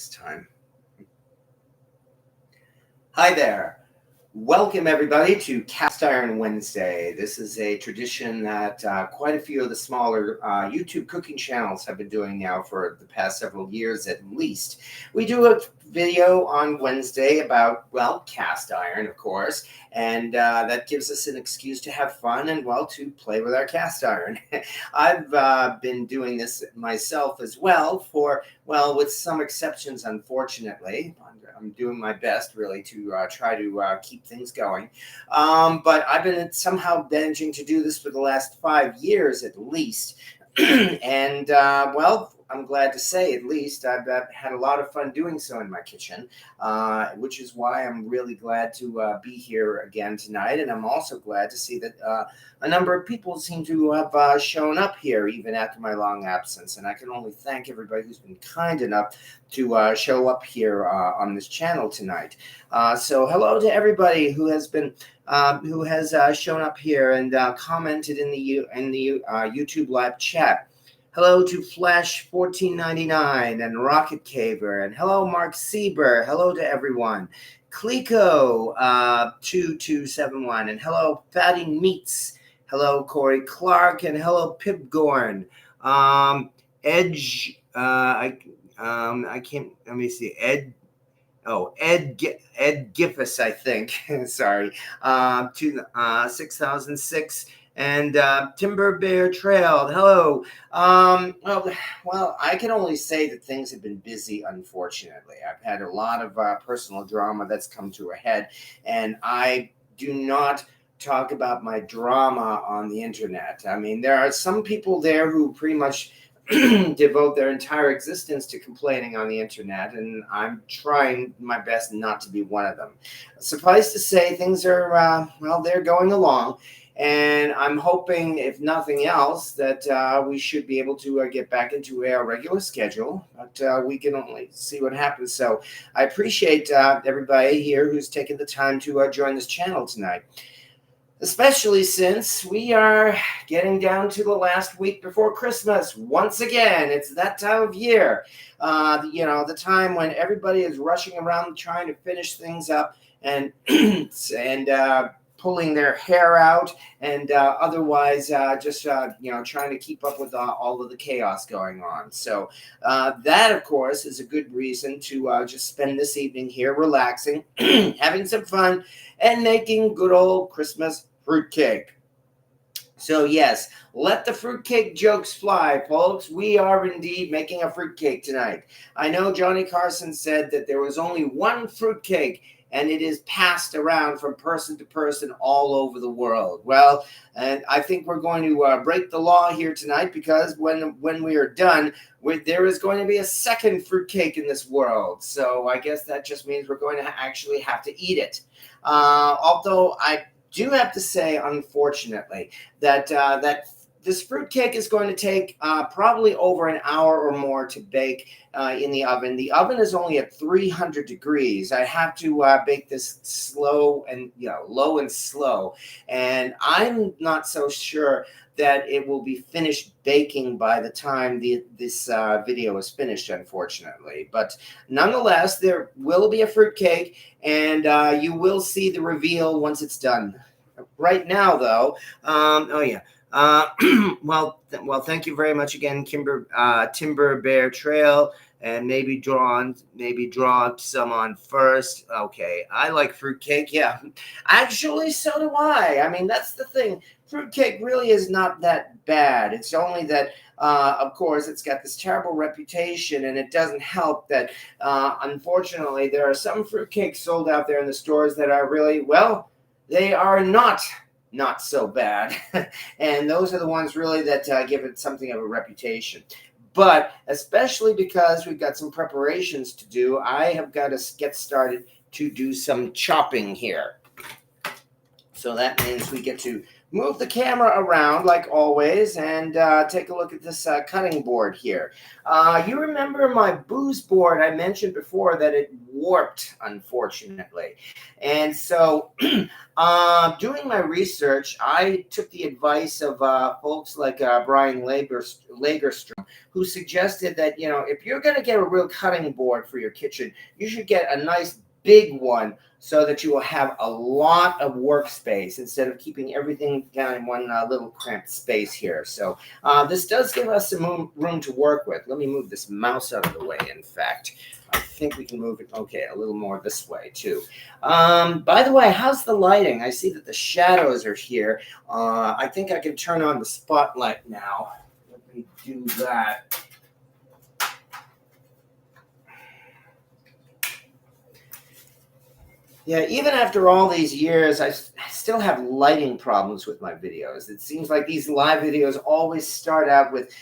this time. Hi there. Welcome, everybody, to Cast Iron Wednesday. This is a tradition that quite a few of the smaller YouTube cooking channels have been doing now for the past several years at least. We do a video on Wednesday about, well, cast iron, of course, and that gives us an excuse to have fun and, well, to play with our cast iron. I've been doing this myself as well for, well, with some exceptions, unfortunately. I'm doing my best, really, to try to keep things going. But I've been somehow managing to do this for the last 5 years at least. And, well, I'm glad to say, at least, I've had a lot of fun doing so in my kitchen, which is why I'm really glad to be here again tonight. And I'm also glad to see that a number of people seem to have shown up here, even after my long absence. And I can only thank everybody who's been kind enough to show up here on this channel tonight. So hello to everybody who has been shown up here and commented in the YouTube live chat. Hello to Flash1499 and Rocket Caver, and hello Mark Sieber. Hello to everyone. Clico 2271, and hello Fatty Meats. Hello Corey Clark, and hello Pipgorn. Edge. I can't. Let me see. Ed Giffus, I think. Sorry. 6006. And Timber Bear Trail, hello. Well, I can only say that things have been busy, unfortunately. I've had a lot of personal drama that's come to a head, and I do not talk about my drama on the internet. I mean, there are some people there who pretty much devote their entire existence to complaining on the internet, and I'm trying my best not to be one of them. Suffice to say, things are, well, they're going along. And I'm hoping, if nothing else, that we should be able to get back into our regular schedule. But we can only see what happens. So I appreciate everybody here who's taken the time to join this channel tonight. Especially since we are getting down to the last week before Christmas. Once again, it's that time of year. You know, the time when everybody is rushing around trying to finish things up and pulling their hair out and otherwise just you know, trying to keep up with all of the chaos going on. So that, of course, is a good reason to just spend this evening here relaxing, having some fun, and making good old Christmas fruitcake. So yes, let the fruitcake jokes fly, folks. We are indeed making a fruitcake tonight. I know Johnny Carson said that there was only one fruitcake, and it is passed around from person to person all over the world. Well, and I think we're going to break the law here tonight, because when we are done, there is going to be a second fruitcake in this world. So I guess that just means we're going to actually have to eat it. Although I do have to say, unfortunately, that this fruitcake is going to take probably over an hour or more to bake in the oven. The oven is only at 300 degrees. I have to bake this slow and, you know, low and slow. And I'm not so sure that it will be finished baking by the time this video is finished, unfortunately. But nonetheless, there will be a fruitcake, and you will see the reveal once it's done. Right now, though, oh yeah. Well, thank you very much again, Timber Bear Trail, and maybe draw some on first. Okay, I like fruitcake. Yeah, actually, so do I. I mean, that's the thing. Fruitcake really is not that bad. It's only that, of course, it's got this terrible reputation, and it doesn't help that, unfortunately, there are some fruitcakes sold out there in the stores that are really, well, they are not so bad. And those are the ones really that give it something of a reputation. But especially because we've got some preparations to do, I have got to get started to do some chopping here. So that means we get to move the camera around like always and take a look at this cutting board here. You remember my booze board? I mentioned before that it warped, unfortunately. And so doing my research, I took the advice of folks like Brian Lagerstrom, who suggested that, if you're going to get a real cutting board for your kitchen, you should get a nice big one so that you will have a lot of workspace instead of keeping everything down in one little cramped space here. So this does give us some room to work with. Let me move this mouse out of the way, in fact. I think we can move it, okay, a little more this way, too. By the way, how's the lighting? I see that the shadows are here. I think I can turn on the spotlight now. Let me do that. Yeah, even after all these years, I still have lighting problems with my videos. It seems like these live videos always start out with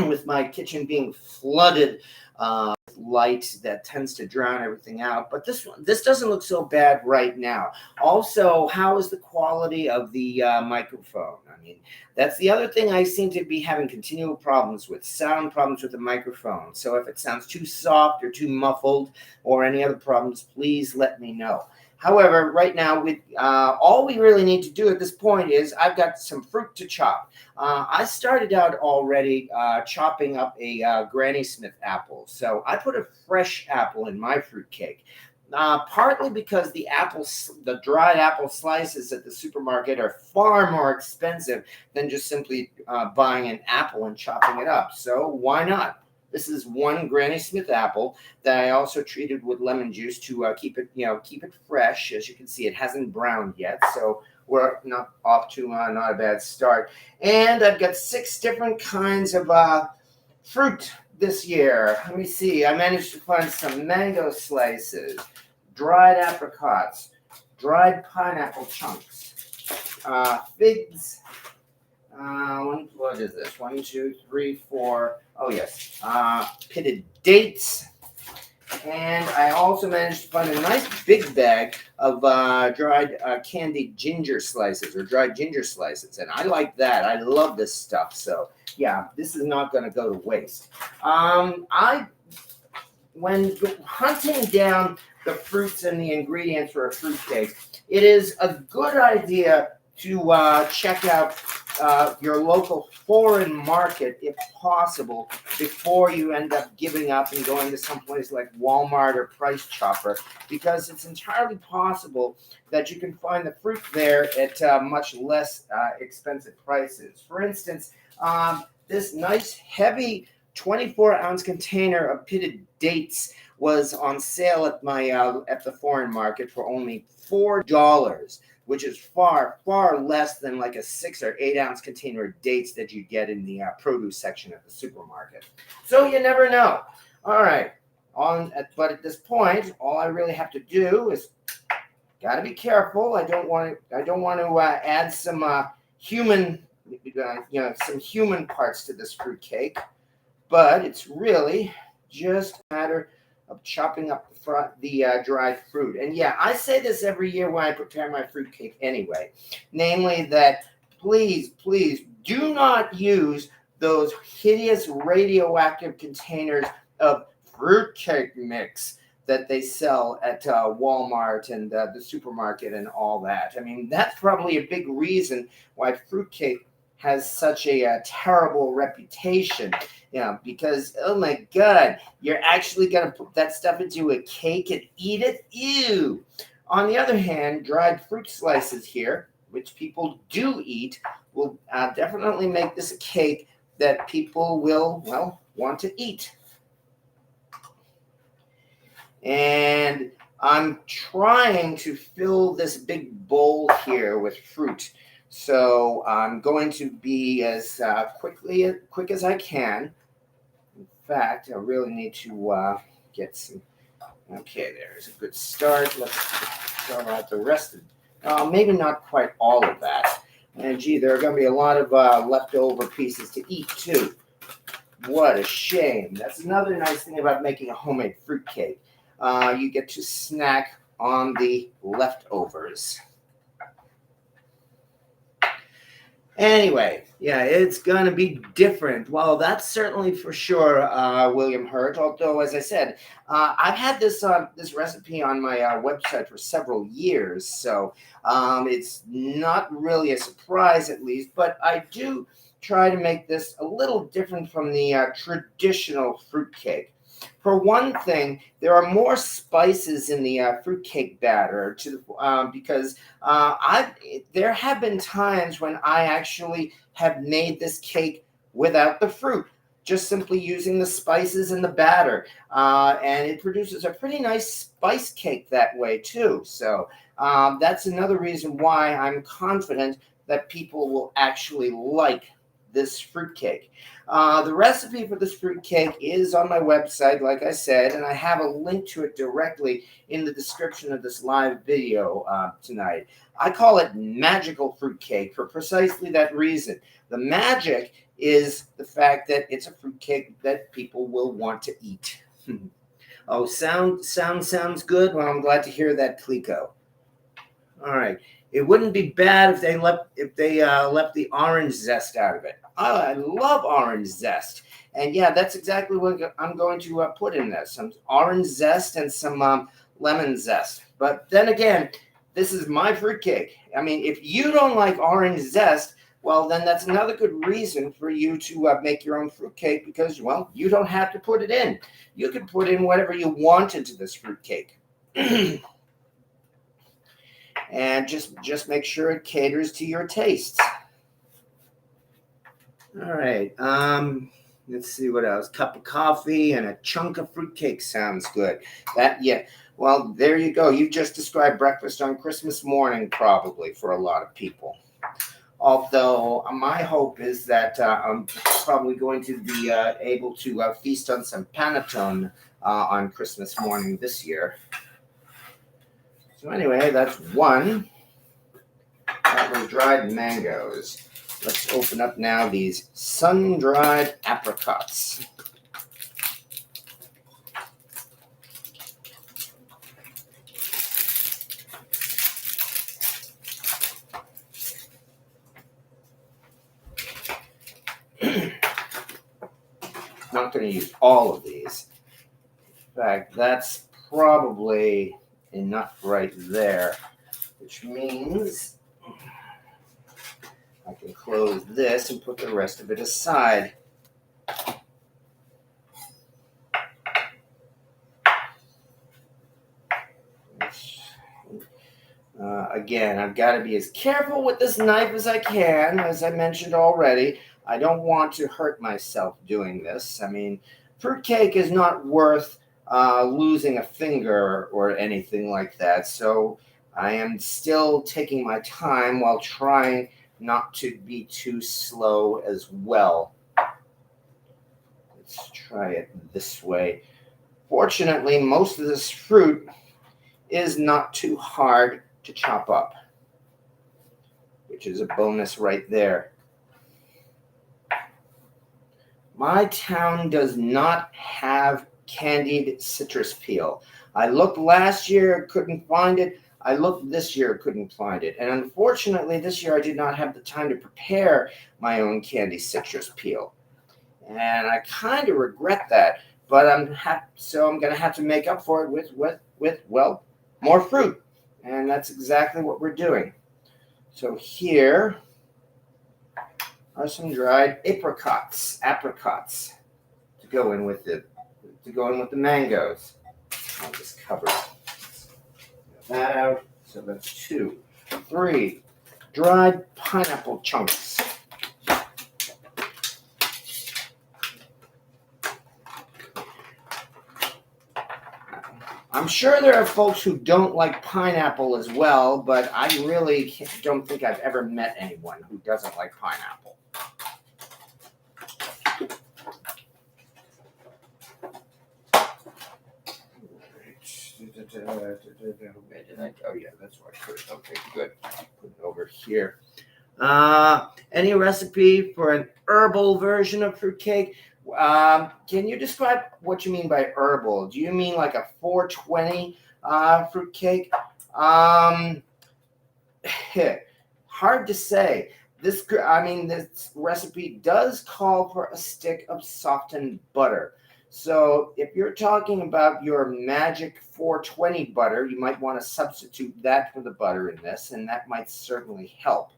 with my kitchen being flooded with light that tends to drown everything out. But this doesn't look so bad right now. Also, how is the quality of the microphone? I mean, that's the other thing I seem to be having continual problems with, sound problems with the microphone. So if it sounds too soft or too muffled, or any other problems, please let me know. However, right now, all we really need to do at this point is I've got some fruit to chop. I started out already chopping up a Granny Smith apple. So I put a fresh apple in my fruitcake. Partly because the dried apple slices at the supermarket are far more expensive than just simply buying an apple and chopping it up. So why not? This is one Granny Smith apple that I also treated with lemon juice to keep it fresh. As you can see, it hasn't browned yet, so we're not off to not a bad start. And I've got 6 different kinds of fruit this year. Let me see. I managed to find some mango slices, dried apricots, dried pineapple chunks, figs. What is this? 1, 2, 3, 4. Oh, yes. Pitted dates. And I also managed to find a nice big bag of dried candied ginger slices or dried ginger slices. And I like that. I love this stuff. So, yeah, this is not going to go to waste. When hunting down the fruits and the ingredients for a fruitcake, it is a good idea to check out your local foreign market, if possible, before you end up giving up and going to someplace like Walmart or Price Chopper, because it's entirely possible that you can find the fruit there at much less expensive prices. For instance, this nice heavy 24-ounce container of pitted dates was on sale at my at the foreign market for only $4, which is far, far less than like a 6 or 8 ounce container of dates that you get in the produce section at the supermarket. So you never know. All right. But at this point, all I really have to do is got to be careful. I don't want to add some human, some human parts to this fruitcake. But it's really just a matter of chopping up the dried fruit. And yeah, I say this every year when I prepare my fruitcake anyway. Namely that please, please do not use those hideous radioactive containers of fruitcake mix that they sell at Walmart and the supermarket and all that. I mean, that's probably a big reason why fruitcake has such a terrible reputation. Because, oh my God, you're actually going to put that stuff into a cake and eat it? Ew. On the other hand, dried fruit slices here, which people do eat, will definitely make this a cake that people will, well, want to eat. And I'm trying to fill this big bowl here with fruit. So I'm going to be as quick as I can. In fact, I really need to get some. Okay, there's a good start. Let's throw out the rest of. Maybe not quite all of that. And gee, there are going to be a lot of leftover pieces to eat too. What a shame. That's another nice thing about making a homemade fruitcake. You get to snack on the leftovers. Anyway, yeah, it's gonna be different. Well, that's certainly for sure, William Hurt. Although, as I said, I've had this recipe on my website for several years, so it's not really a surprise, at least. But I do try to make this a little different from the traditional fruitcake. For one thing, there are more spices in the fruitcake batter because I there have been times when I actually have made this cake without the fruit, just simply using the spices in the batter, and it produces a pretty nice spice cake that way too. So that's another reason why I'm confident that people will actually like this fruitcake. The recipe for this fruitcake is on my website, like I said, and I have a link to it directly in the description of this live video tonight. I call it magical fruitcake for precisely that reason. The magic is the fact that it's a fruitcake that people will want to eat. Oh, sounds good. Well, I'm glad to hear that, Clico. All right. It wouldn't be bad if they left the orange zest out of it. Oh, I love orange zest, and yeah, that's exactly what I'm going to put in there: some orange zest and some lemon zest. But then again, this is my fruitcake. I mean, if you don't like orange zest, well, then that's another good reason for you to make your own fruitcake because, well, you don't have to put it in. You can put in whatever you want into this fruitcake. And just make sure it caters to your tastes. All right. Let's see what else. Cup of coffee and a chunk of fruitcake sounds good. Yeah. Well, there you go. You just described breakfast on Christmas morning, probably for a lot of people. Although my hope is that I'm probably going to be able to feast on some panettone on Christmas morning this year. So anyway, that's one. That was dried mangoes. Let's open up now these sun-dried apricots. Not going to use all of these. In fact, that's probably enough right there, which means I can close this and put the rest of it aside. Again, I've got to be as careful with this knife as I can, as I mentioned already. I don't want to hurt myself doing this. I mean, fruitcake is not worth losing a finger or anything like that, so I am still taking my time while trying not to be too slow as well. Let's try it this way. Fortunately, most of this fruit is not too hard to chop up, which is a bonus right there. My town does not have candied citrus peel. I looked last year, couldn't find it. I looked this year, couldn't find it. And unfortunately, this year I did not have the time to prepare my own candy citrus peel. And I kind of regret that, but I'm going to have to make up for it with well, more fruit. And that's exactly what we're doing. So here are some dried apricots to go in with the mangoes. I'll just cover that out. So that's 2, 3 dried pineapple chunks. I'm sure there are folks who don't like pineapple as well, but I really don't think I've ever met anyone who doesn't like pineapple. Where did I go? Yeah, that's where I put it. Okay, good. Put it over here. Any recipe for an herbal version of fruitcake? Can you describe what you mean by herbal? Do you mean like a 420 fruitcake? Hard to say. This recipe does call for a stick of softened butter. So if you're talking about your magic 420 butter, you might want to substitute that for the butter in this, and that might certainly help.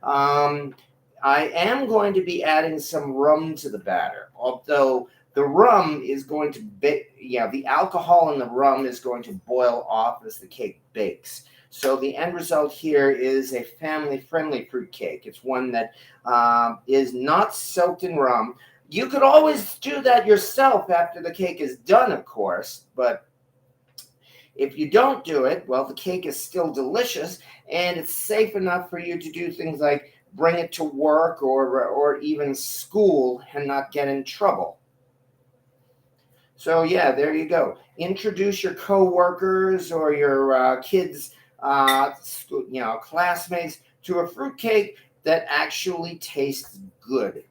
Um, I am going to be adding some rum to the batter, although the rum is going to the alcohol in the rum is going to boil off as the cake bakes. So the end result here is a family-friendly fruit cake. It's one that is not soaked in rum. You could always do that yourself after the cake is done, of course, but if you don't do it, well, the cake is still delicious, and it's safe enough for you to do things like bring it to work or even school and not get in trouble. So yeah, there you go. Introduce your coworkers or your kids, classmates to a fruitcake that actually tastes good.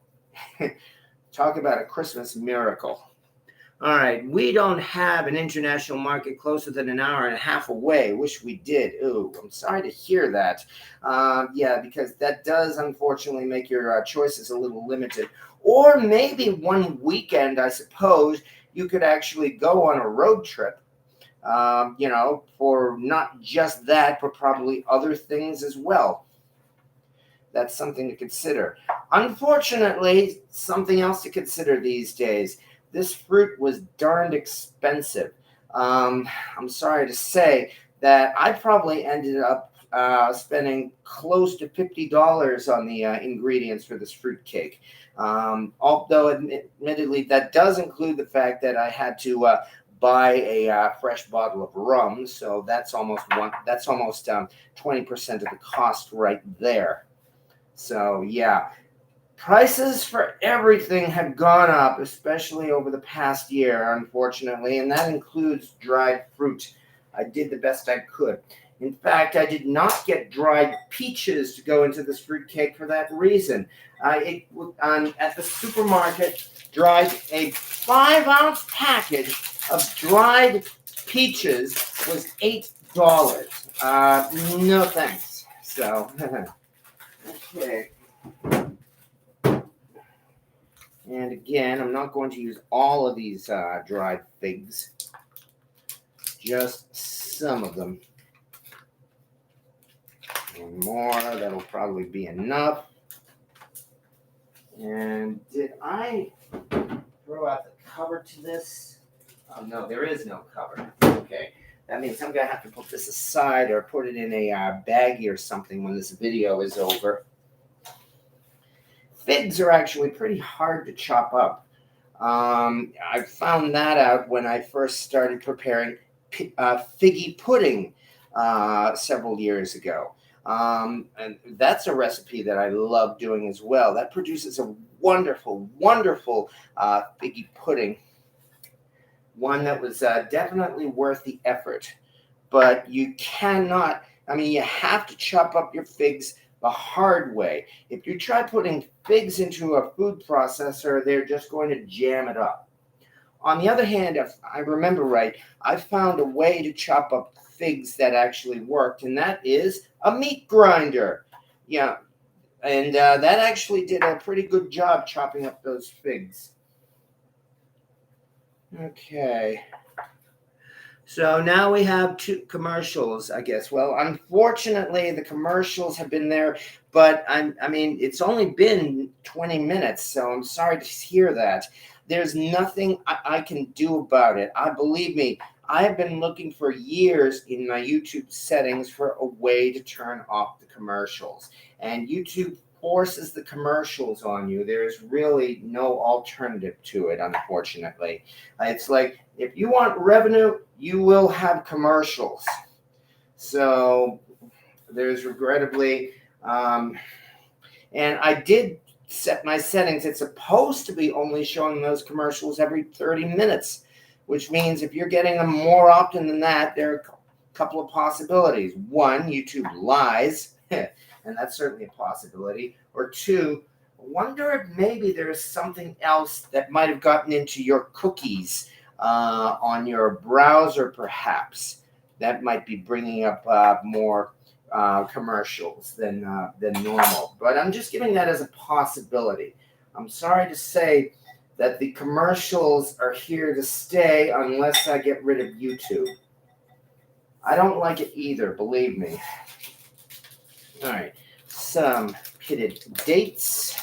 Talk about a Christmas miracle. All right, we don't have an international market closer than an hour and a half away. Wish we did. Ooh, I'm sorry to hear that. Yeah, because that does unfortunately make your choices a little limited. Or maybe one weekend, I suppose, you could actually go on a road trip, for not just that, but probably other things as well. That's something to consider. Unfortunately, something else to consider these days. This fruit was darned expensive. I'm sorry to say that I probably ended up spending close to $50 on the ingredients for this fruit cake. Although, admittedly, that does include the fact that I had to buy a fresh bottle of rum, so that's almost 20% of the cost right there. So yeah, prices for everything have gone up, especially over the past year, unfortunately, and that includes dried fruit. I did the best I could. In fact, I did not get dried peaches to go into this fruit cake for that reason. At the supermarket, dried a 5-ounce package of dried peaches was $8. No thanks. So, okay. And again, I'm not going to use all of these dried figs, just some of them. And more, that'll probably be enough. And did I throw out the cover to this? Oh, no, there is no cover. Okay. That means I'm going to have to put this aside or put it in a baggie or something when this video is over. Figs are actually pretty hard to chop up. I found that out when I first started preparing figgy pudding several years ago. And that's a recipe that I love doing as well. That produces a wonderful, wonderful figgy pudding. One that was definitely worth the effort. But you have to chop up your figs the hard way. If you try putting figs into a food processor, they're just going to jam it up. On the other hand, if I remember right, I found a way to chop up figs that actually worked, and that is a meat grinder. Yeah, and that actually did a pretty good job chopping up those figs. Okay. So now we have 2 commercials, I guess. Well, unfortunately, the commercials have been there, but it's only been 20 minutes, so I'm sorry to hear that. There's nothing I can do about it. Believe me, I have been looking for years in my YouTube settings for a way to turn off the commercials. And YouTube forces the commercials on you. There's really no alternative to it, unfortunately. It's like, if you want revenue, you will have commercials. So there's regrettably, and I did set my settings. It's supposed to be only showing those commercials every 30 minutes, which means if you're getting them more often than that, there are a couple of possibilities. 1, YouTube lies, and that's certainly a possibility. Or 2, wonder if maybe there's something else that might have gotten into your cookies on your browser, perhaps. That might be bringing up more commercials than normal. But I'm just giving that as a possibility. I'm sorry to say that the commercials are here to stay unless I get rid of YouTube. I don't like it either, believe me. All right, some pitted dates.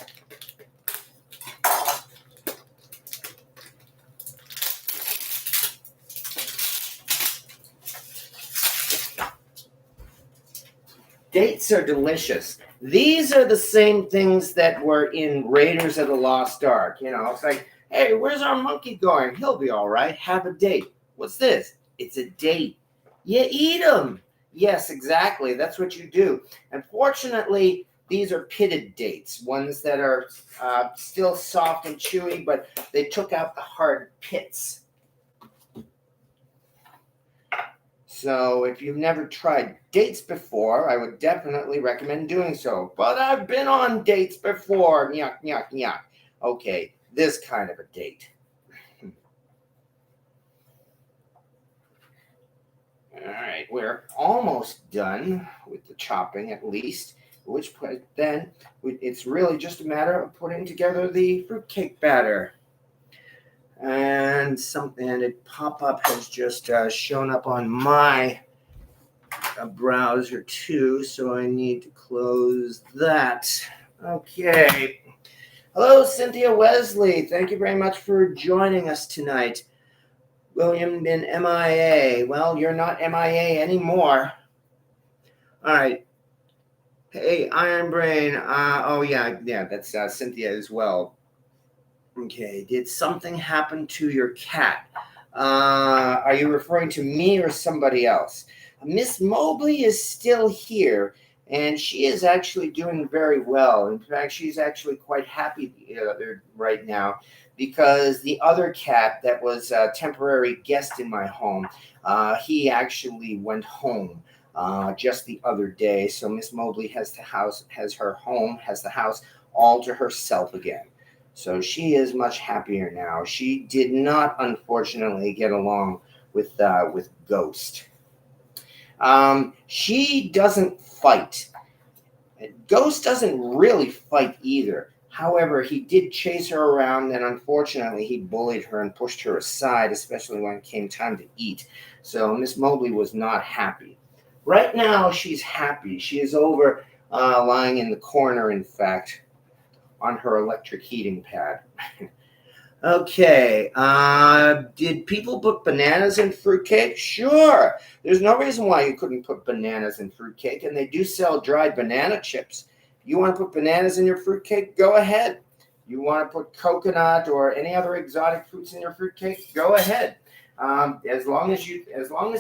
Dates are delicious. These are the same things that were in Raiders of the Lost Ark. You know, it's like, hey, where's our monkey going? He'll be all right. Have a date. What's this? It's a date. You eat them. Yes, exactly. That's what you do. Unfortunately, these are pitted dates, ones that are still soft and chewy, but they took out the hard pits. So if you've never tried dates before, I would definitely recommend doing so. But I've been on dates before. Yuck, yuck, yuck. Okay, this kind of a date. All right, we're almost done with the chopping at least, which then it's really just a matter of putting together the fruitcake batter. And a pop-up has just shown up on my browser too, so I need to close that. Okay. Hello, Cynthia Wesley. Thank you very much for joining us tonight. William been MIA. Well, you're not MIA anymore. All right. Hey, Iron Brain. Oh yeah, that's Cynthia as well. Okay, did something happen to your cat? Are you referring to me or somebody else? Miss Mobley is still here, and she is actually doing very well. In fact, she's actually quite happy right now because the other cat that was a temporary guest in my home, he actually went home just the other day. So Miss Mobley has the house all to herself again. So she is much happier now. She did not, unfortunately, get along with Ghost. She doesn't fight. Ghost doesn't really fight either. However, he did chase her around, and unfortunately, he bullied her and pushed her aside, especially when it came time to eat. So Miss Mobley was not happy. Right now, she's happy. She is over lying in the corner, in fact, on her electric heating pad. Okay, did people put bananas in fruitcake? Sure. There's no reason why you couldn't put bananas in fruitcake, and they do sell dried banana chips. You want to put bananas in your fruitcake? Go ahead. You want to put coconut or any other exotic fruits in your fruitcake? Go ahead. As long as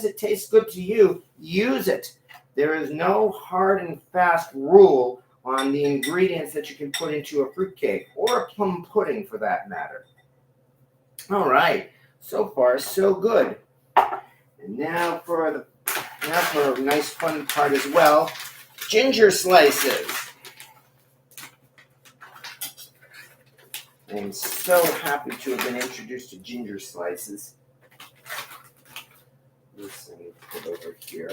it tastes good to you, use it. There is no hard and fast rule on the ingredients that you can put into a fruitcake or a plum pudding for that matter. All right, so far so good. And now for a nice fun part as well, ginger slices. I'm so happy to have been introduced to ginger slices. Let's put it over here.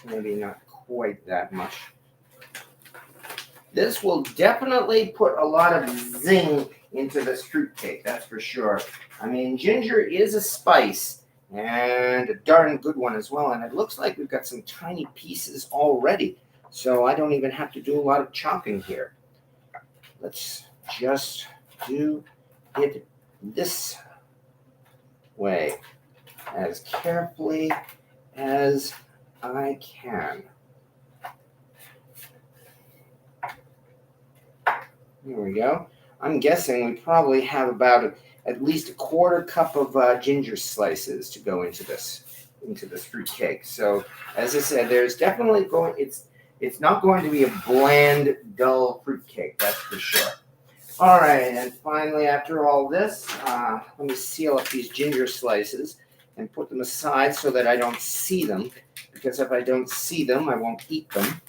Maybe not quite that much. This will definitely put a lot of zing into this fruitcake, that's for sure. I mean, ginger is a spice, and a darn good one as well. And it looks like we've got some tiny pieces already, so I don't even have to do a lot of chopping here. Let's just do it this way, as carefully as I can. Here we go. I'm guessing we probably have about at least a quarter cup of ginger slices to go into this fruit cake. So as I said, there's definitely it's not going to be a bland, dull fruit cake, that's for sure. All right, and finally, after all this, let me seal up these ginger slices and put them aside so that I don't see them, because if I don't see them, I won't eat them.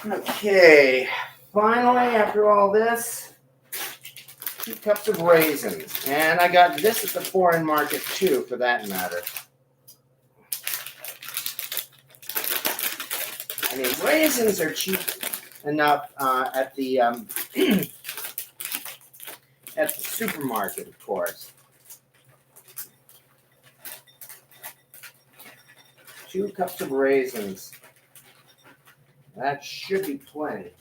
Okay, finally, after all this, 2 cups of raisins. And I got this at the foreign market too, for that matter. I mean, raisins are cheap enough at the at the supermarket, of course. 2 cups of raisins. That should be plenty.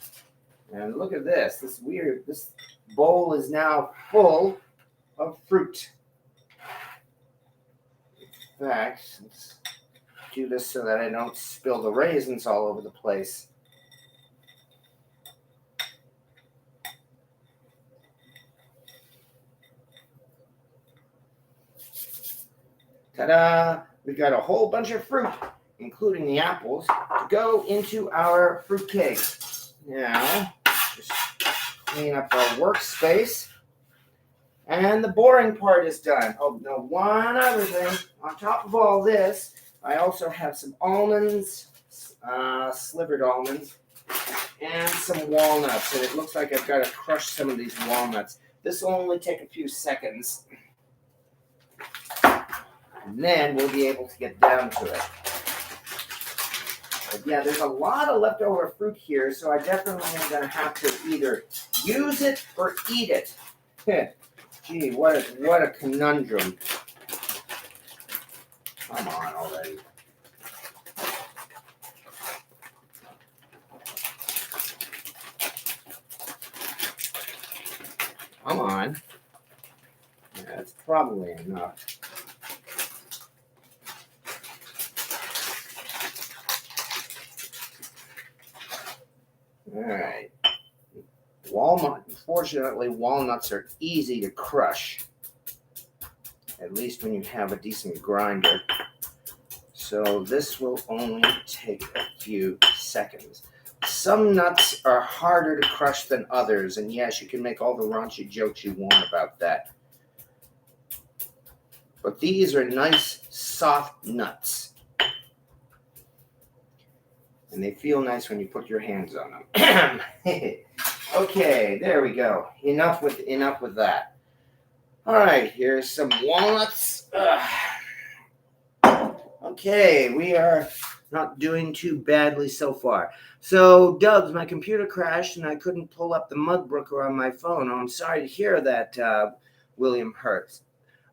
And look at this. This bowl is now full of fruit. In fact, let's do this so that I don't spill the raisins all over the place. Ta-da! We've got a whole bunch of fruit, including the apples, to go into our fruitcake. Now, just clean up our workspace. And the boring part is done. Oh, no, one other thing. On top of all this, I also have some almonds, slivered almonds, and some walnuts. And it looks like I've got to crush some of these walnuts. This will only take a few seconds. And then we'll be able to get down to it. But yeah, there's a lot of leftover fruit here, so I definitely am going to have to either use it or eat it. Gee, what a conundrum. Come on already. Come on. Yeah, that's probably enough. All right. Unfortunately, walnuts are easy to crush, at least when you have a decent grinder. So this will only take a few seconds. Some nuts are harder to crush than others, and yes, you can make all the raunchy jokes you want about that. But these are nice, soft nuts. And they feel nice when you put your hands on them. Okay, there we go. Enough with that. All right, here's some walnuts. Okay, we are not doing too badly so far. So, Dubs, my computer crashed and I couldn't pull up the Mudbrooker on my phone. Oh, I'm sorry to hear that, William Hurts.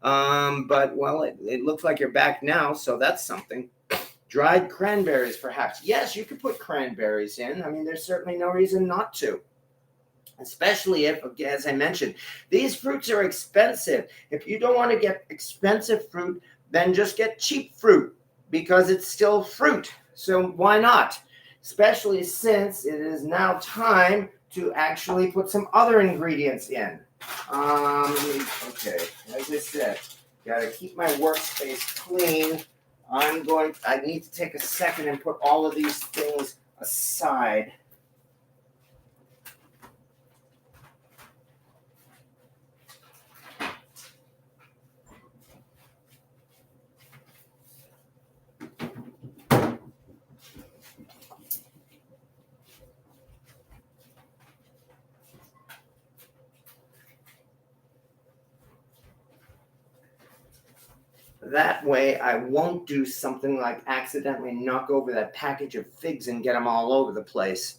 But, well, it looks like you're back now, so that's something. Dried cranberries, perhaps. Yes, you could put cranberries in. I mean, there's certainly no reason not to. Especially if, as I mentioned, these fruits are expensive. If you don't want to get expensive fruit, then just get cheap fruit because it's still fruit. So why not? Especially since it is now time to actually put some other ingredients in. Okay, as I said, got to keep my workspace clean. I need to take a second and put all of these things aside. That way, I won't do something like accidentally knock over that package of figs and get them all over the place.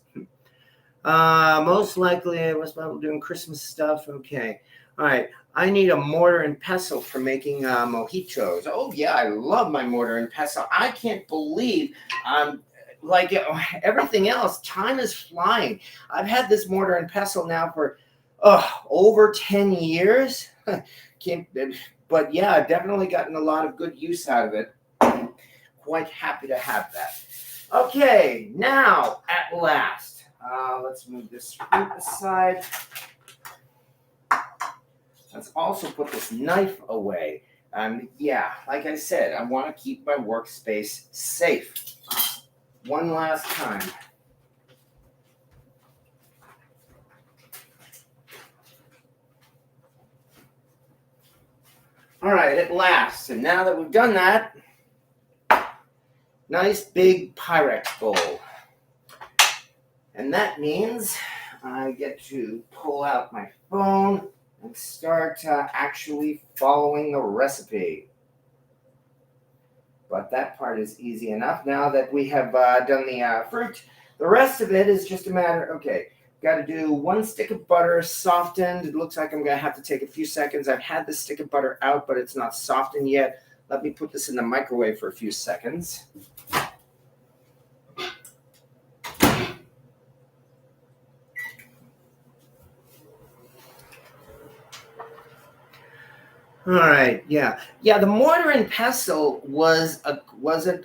Most likely, I was doing Christmas stuff. Okay. All right. I need a mortar and pestle for making mojitos. Oh, yeah. I love my mortar and pestle. I can't believe, like everything else, time is flying. I've had this mortar and pestle now for over 10 years. But yeah, I've definitely gotten a lot of good use out of it. Quite happy to have that. Okay, now, at last, let's move this fruit aside. Let's also put this knife away. Yeah, like I said, I want to keep my workspace safe. One last time. All right, at last. And now that we've done that, nice big Pyrex bowl. And that means I get to pull out my phone and start actually following the recipe. But that part is easy enough. Now that we have done the fruit, the rest of it is just a matter, okay, got to do 1 stick of butter softened. It looks like I'm going to have to take a few seconds. I've had the stick of butter out, but it's not softened yet. Let me put this in the microwave for a few seconds. All right, yeah. The mortar and pestle was a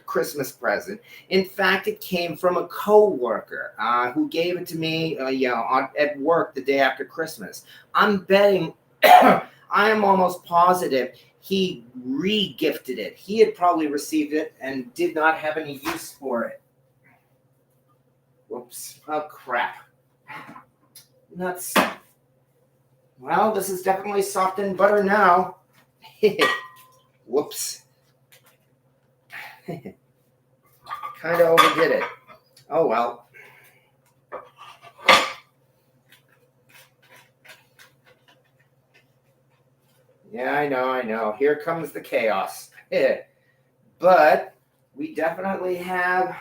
Christmas present. In fact, it came from a coworker who gave it to me, at work the day after Christmas. I'm betting, I am almost positive he re-gifted it. He had probably received it and did not have any use for it. Whoops! Oh crap! Nuts. Well, this is definitely softened butter now. Whoops. Kind of overdid it. Oh well. Yeah, I know. Here comes the chaos. But we definitely have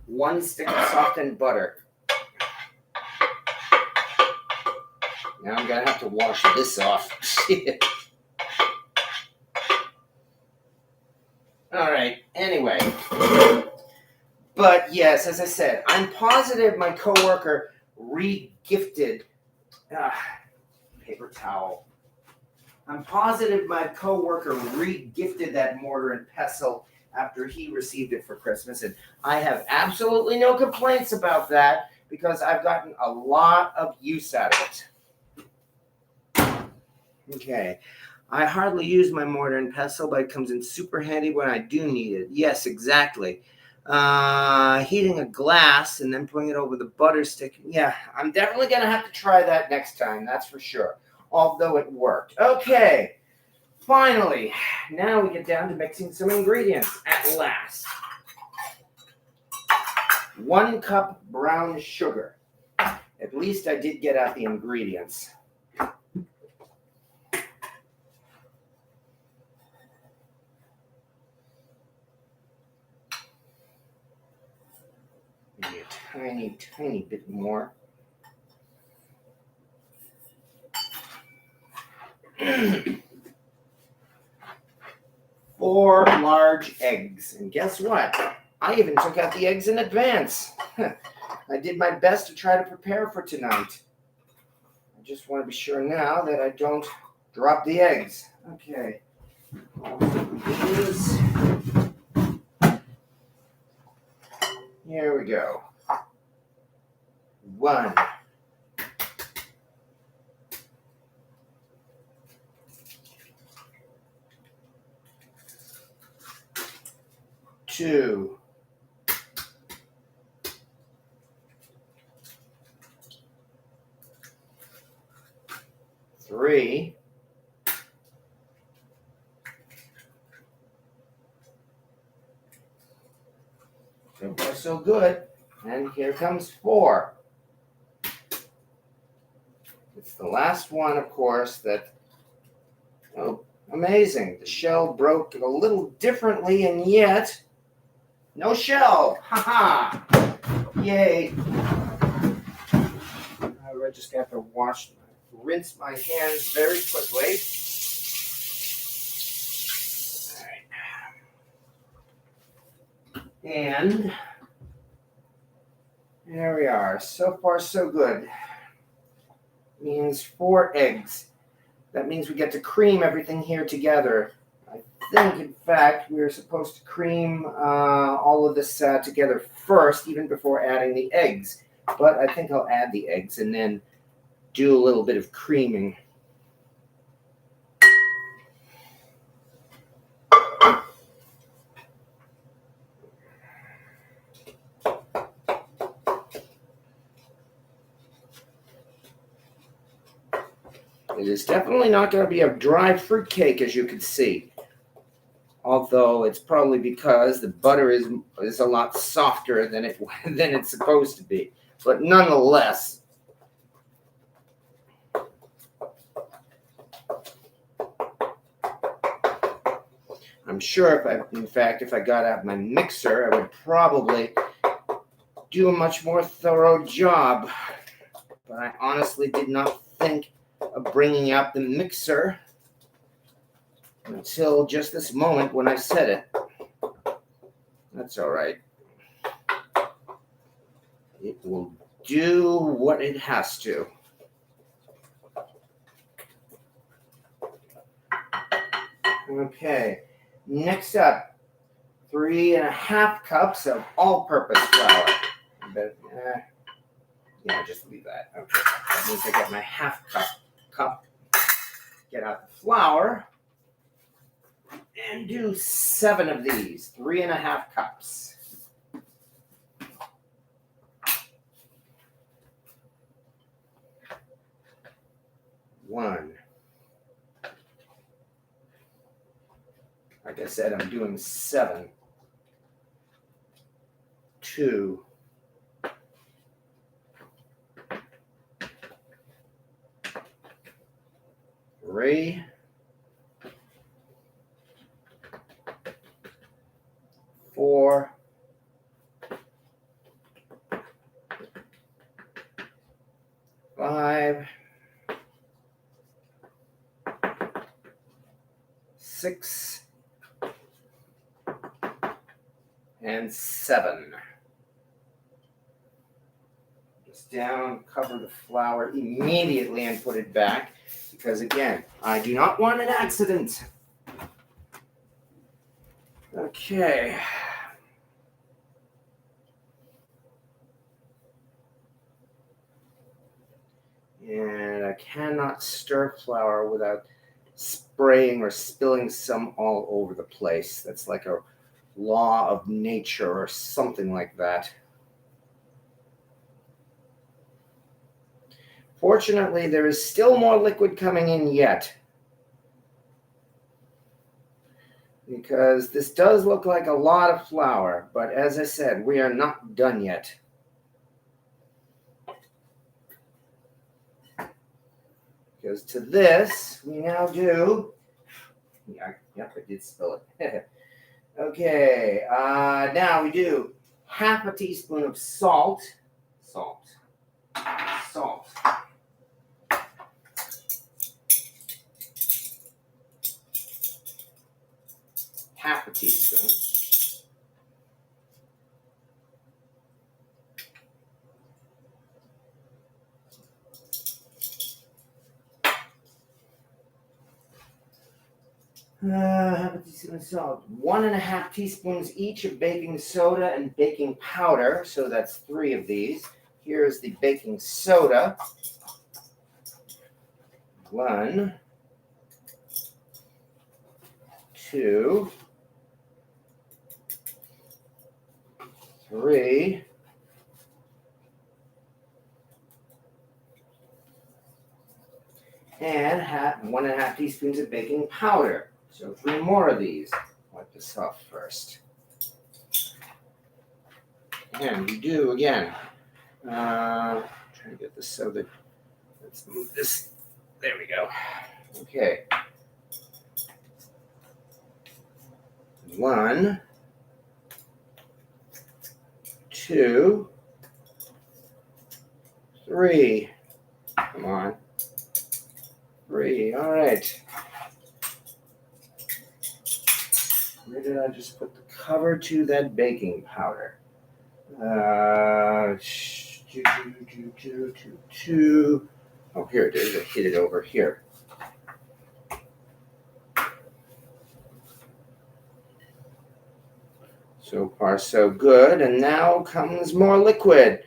1 stick of softened butter. Now I'm going to have to wash this off. All right, anyway. But yes, as I said, I'm positive my coworker re-gifted paper towel. I'm positive my coworker re-gifted that mortar and pestle after he received it for Christmas, and I have absolutely no complaints about that because I've gotten a lot of use out of it. Okay, I hardly use my mortar and pestle, but it comes in super handy when I do need it. Yes, exactly. Heating a glass and then putting it over the butter stick. Yeah, I'm definitely going to have to try that next time, that's for sure. Although it worked. Okay, finally, now we get down to mixing some ingredients at last. 1 cup brown sugar. At least I did get out the ingredients. Maybe a tiny bit more. 4 large eggs. And guess what? I even took out the eggs in advance. I did my best to try to prepare for tonight. I just want to be sure now that I don't drop the eggs. Okay. Here we go. 1. 2. 3. 'So far, so good. And here comes 4. It's the last one, of course, that, oh, amazing. The shell broke a little differently, and yet, no shell. Ha-ha. Yay. I just have to rinse my hands very quickly. All right. And there we are. So far, so good. Means 4 eggs. That means we get to cream everything here together. I think, in fact, we're supposed to cream all of this together first, even before adding the eggs. But I think I'll add the eggs and then do a little bit of creaming. It is definitely not going to be a dry fruitcake, as you can see. Although it's probably because the butter is a lot softer than it's supposed to be. But nonetheless, I'm sure if I got out my mixer, I would probably do a much more thorough job. But I honestly did not think of bringing out the mixer until just this moment when I said it. That's all right. It will do what it has to. Okay, next up, 3.5 cups of all-purpose flour. But, yeah, just leave that. Okay, that means I get my half cup. Get out the flour and do 7 of these, 3.5 cups. One. Like I said, I'm doing 7. 2. 3. 4. 5. 6. And 7. Just down, cover the flour immediately and put it back because, again, I do not want an accident. Okay. And I cannot stir flour without spraying or spilling some all over the place. That's like a law of nature or something like that. Fortunately, there is still more liquid coming in yet, because this does look like a lot of flour, but as I said, we are not done yet. Because to this, we now do, yep, I did spill it. Okay, now we do half a teaspoon of salt. Half a teaspoon. Half a teaspoon of salt. 1.5 teaspoons each of baking soda and baking powder. So that's 3 of these. Here's the baking soda. 1, 2, 3, 1.5 teaspoons of baking powder. So 3 more of these. Wipe this off first. And we do again. Trying to get this so that, let's move this. There we go. Okay. 1, 2, 3. Come on. 3. All right. Where did I just put the cover to that baking powder? Oh, here it is. I hid it over here. So far, so good. And now comes more liquid.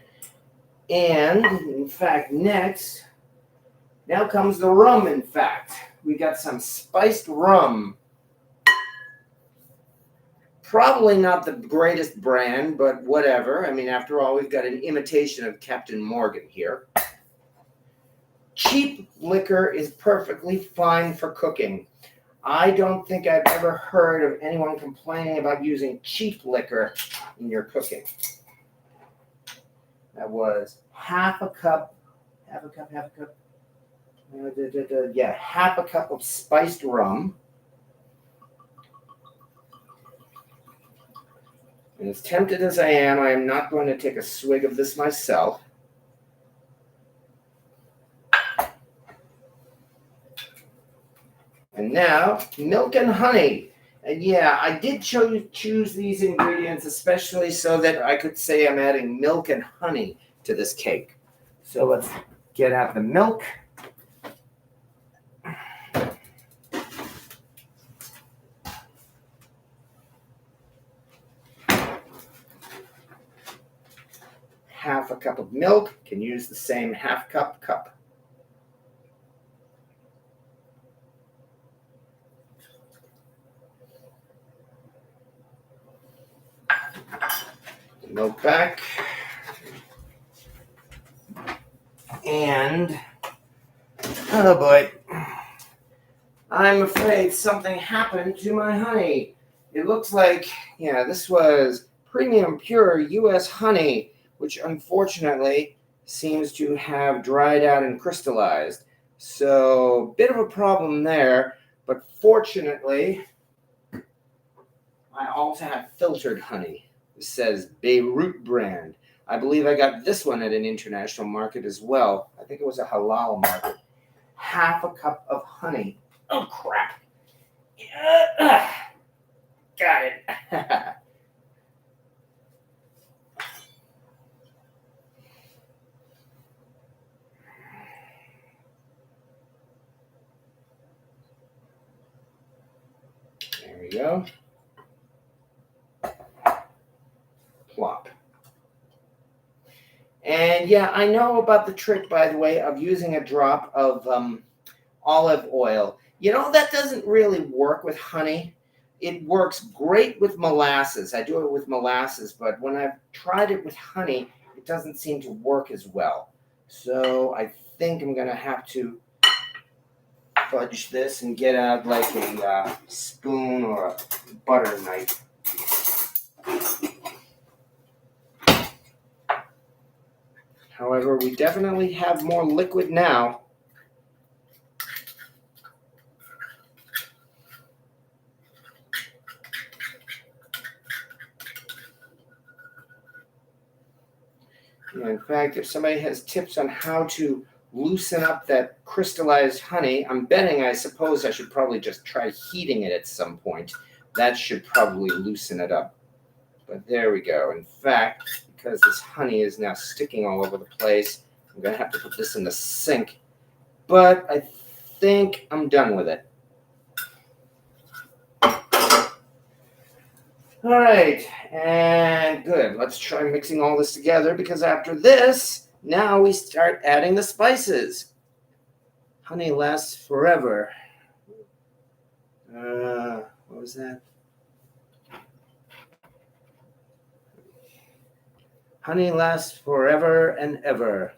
And, in fact, next, now comes the rum, in fact. We got some spiced rum. Probably not the greatest brand, but whatever. I mean, after all, we've got an imitation of Captain Morgan here. Cheap liquor is perfectly fine for cooking. I don't think I've ever heard of anyone complaining about using cheap liquor in your cooking. That was half a cup. Yeah, half a cup of spiced rum. And as tempted as I am not going to take a swig of this myself. And now, milk and honey. And yeah, I did choose these ingredients especially so that I could say I'm adding milk and honey to this cake. So let's get out the milk. Half a cup of milk. Can use the same half cup. Milk back. And, oh boy, I'm afraid something happened to my honey. It looks like, yeah, this was premium pure U.S. honey, which unfortunately seems to have dried out and crystallized. So, bit of a problem there, but fortunately, I also have filtered honey. It says Beirut brand. I believe I got this one at an international market as well. I think it was a halal market. Half a cup of honey. Oh, crap. Got it. There we go. Plop. And yeah, I know about the trick, by the way, of using a drop of olive oil. You know, that doesn't really work with honey. It works great with molasses. I do it with molasses, but when I've tried it with honey, it doesn't seem to work as well. So I think I'm going to have to fudge this and get out like a spoon or a butter knife. However, we definitely have more liquid now. In fact, if somebody has tips on how to loosen up that crystallized honey, I'm betting I suppose I should probably just try heating it at some point. That should probably loosen it up. But there we go. In fact, because this honey is now sticking all over the place, I'm going to have to put this in the sink. But I think I'm done with it. All right, and good. Let's try mixing all this together because after this, now we start adding the spices. Honey lasts forever. What was that? Honey lasts forever and ever.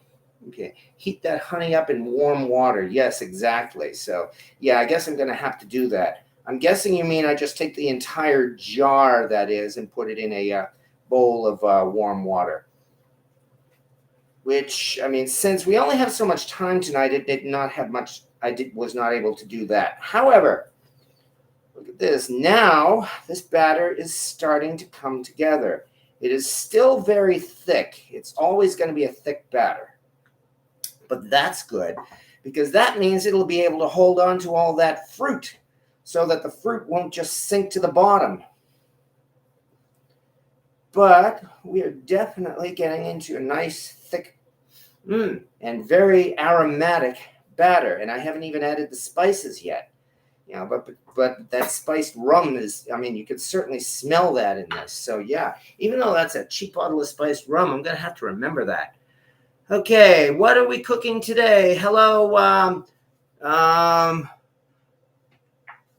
Okay, heat that honey up in warm water. Yes, exactly. So, yeah, I guess I'm going to have to do that. I'm guessing you mean I just take the entire jar, that is, and put it in a bowl of warm water. Which, I mean, since we only have so much time tonight, it did not have much. Was not able to do that. However, look at this. Now, this batter is starting to come together. It is still very thick. It's always going to be a thick batter. But that's good because that means it'll be able to hold on to all that fruit so that the fruit won't just sink to the bottom. But we are definitely getting into a nice, thick, and very aromatic batter. And I haven't even added the spices yet. You know, but that spiced rum is, I mean, you could certainly smell that in this. So, yeah, even though that's a cheap bottle of spiced rum, I'm going to have to remember that. Okay, what are we cooking today? Hello,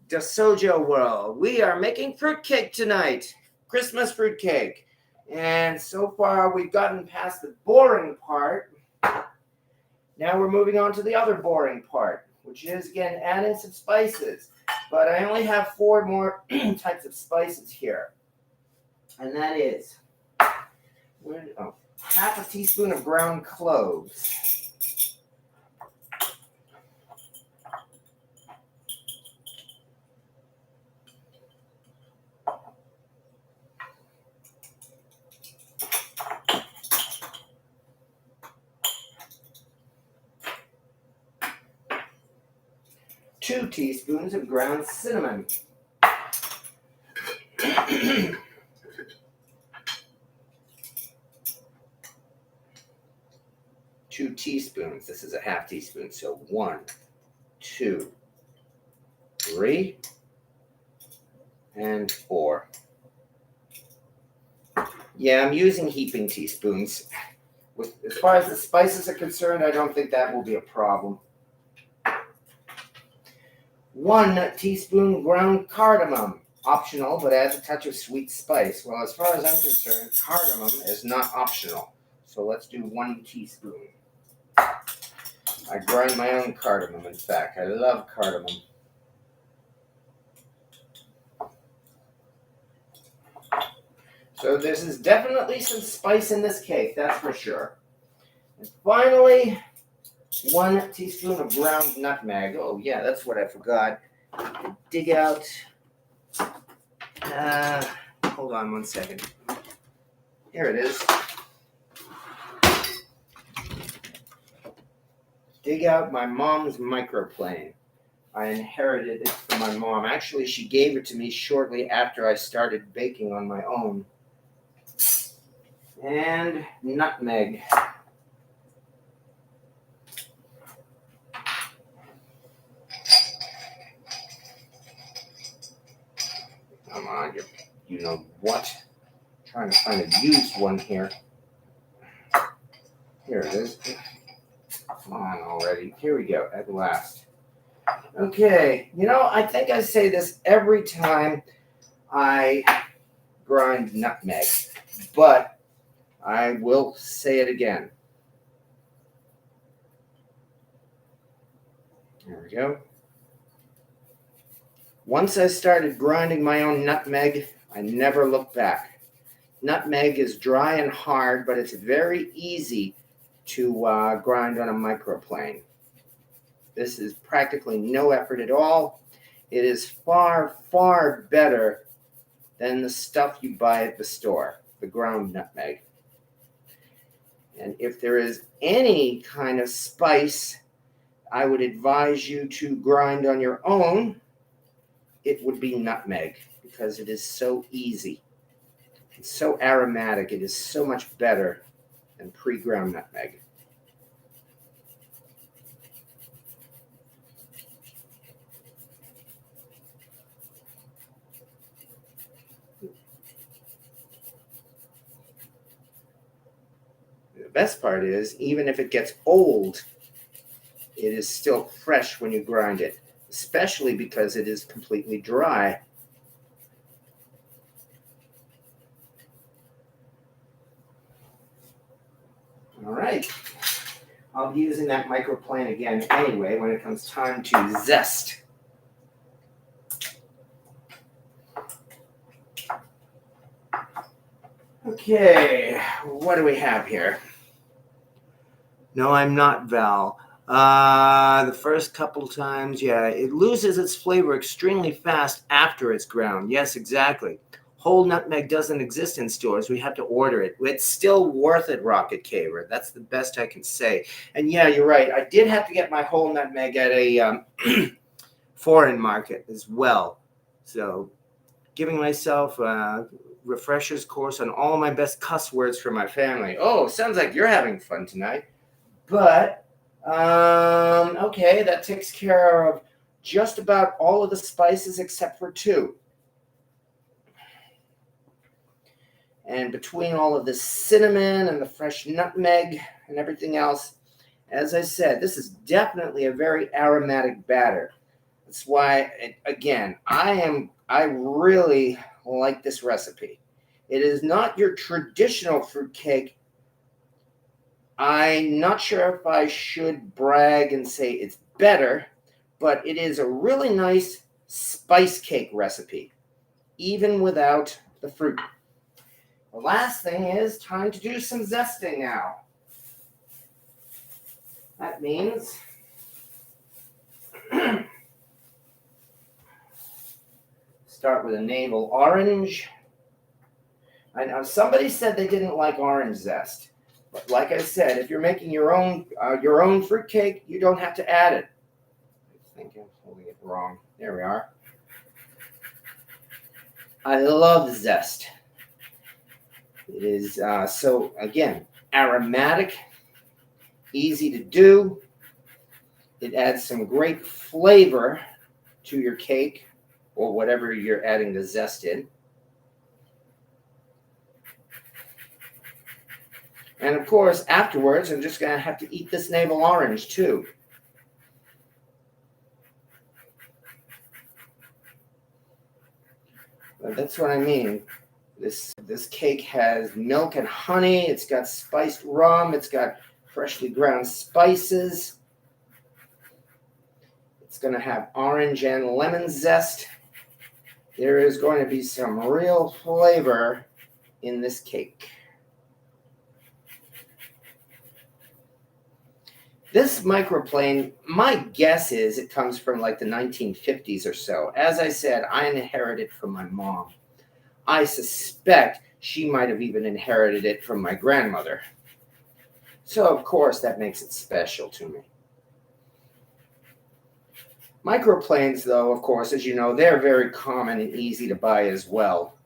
DeSojo World. We are making fruitcake tonight. Christmas fruitcake. And so far, we've gotten past the boring part. Now we're moving on to the other boring part, which is, again, adding some spices. But I only have 4 more types of spices here. And that is half a teaspoon of ground cloves. 2 teaspoons of ground cinnamon. 2 teaspoons. This is a half teaspoon. So 1, 2, 3, and 4. Yeah, I'm using heaping teaspoons. As far as the spices are concerned, I don't think that will be a problem. 1 teaspoon ground cardamom. Optional, but adds a touch of sweet spice. Well, as far as I'm concerned, cardamom is not optional. So let's do 1 teaspoon. I grind my own cardamom, in fact. I love cardamom. So this is definitely some spice in this cake, that's for sure. And finally, 1 teaspoon of ground nutmeg. Oh yeah, that's what I forgot. Dig out. Hold on 1 second. Here it is. Dig out my mom's microplane. I inherited it from my mom. Actually, she gave it to me shortly after I started baking on my own. And nutmeg. Come on, you know what? I'm trying to find a used one here. Here it is. Come on already. Here we go, at last. Okay, I think I say this every time I grind nutmeg, but I will say it again. There we go. Once I started grinding my own nutmeg, I never looked back. Nutmeg is dry and hard, but it's very easy to grind on a microplane. This is practically no effort at all. It is far, far better than the stuff you buy at the store, the ground nutmeg. And if there is any kind of spice I would advise you to grind on your own, it would be nutmeg, because it is so easy. It's so aromatic. It is so much better than pre-ground nutmeg. The best part is, even if it gets old, it is still fresh when you grind it, especially because it is completely dry. All right. I'll be using that microplane again anyway when it comes time to zest. Okay, what do we have here? No, I'm not Val. The first couple times, yeah, it loses its flavor extremely fast after it's ground. Yes, exactly. Whole nutmeg doesn't exist in stores. We have to order it. It's still worth it, Rocket Caver. That's the best I can say. And yeah, you're right. I did have to get my whole nutmeg at a foreign market as well. So giving myself a refreshers course on all my best cuss words for my family. Oh, sounds like you're having fun tonight. But, okay, that takes care of just about all of the spices except for 2. And between all of the cinnamon and the fresh nutmeg and everything else, as I said, this is definitely a very aromatic batter. That's why, again, I really like this recipe. It is not your traditional fruitcake. I'm not sure if I should brag and say it's better, but it is a really nice spice cake recipe, even without the fruit. The last thing is time to do some zesting now. That means start with a navel orange. I know somebody said they didn't like orange zest, but like I said, if you're making your own fruitcake, you don't have to add it. think I'm holding it wrong. There we are. I love zest. It is so, again, aromatic, easy to do. It adds some great flavor to your cake or whatever you're adding the zest in. And of course, afterwards, I'm just going to have to eat this navel orange too. But that's what I mean. This cake has milk and honey. It's got spiced rum. It's got freshly ground spices. It's going to have orange and lemon zest. There is going to be some real flavor in this cake. This microplane, my guess is it comes from like the 1950s or so. As I said, I inherited it from my mom. I suspect she might have even inherited it from my grandmother. So, of course, that makes it special to me. Microplanes, though, of course, as you know, they're very common and easy to buy as well.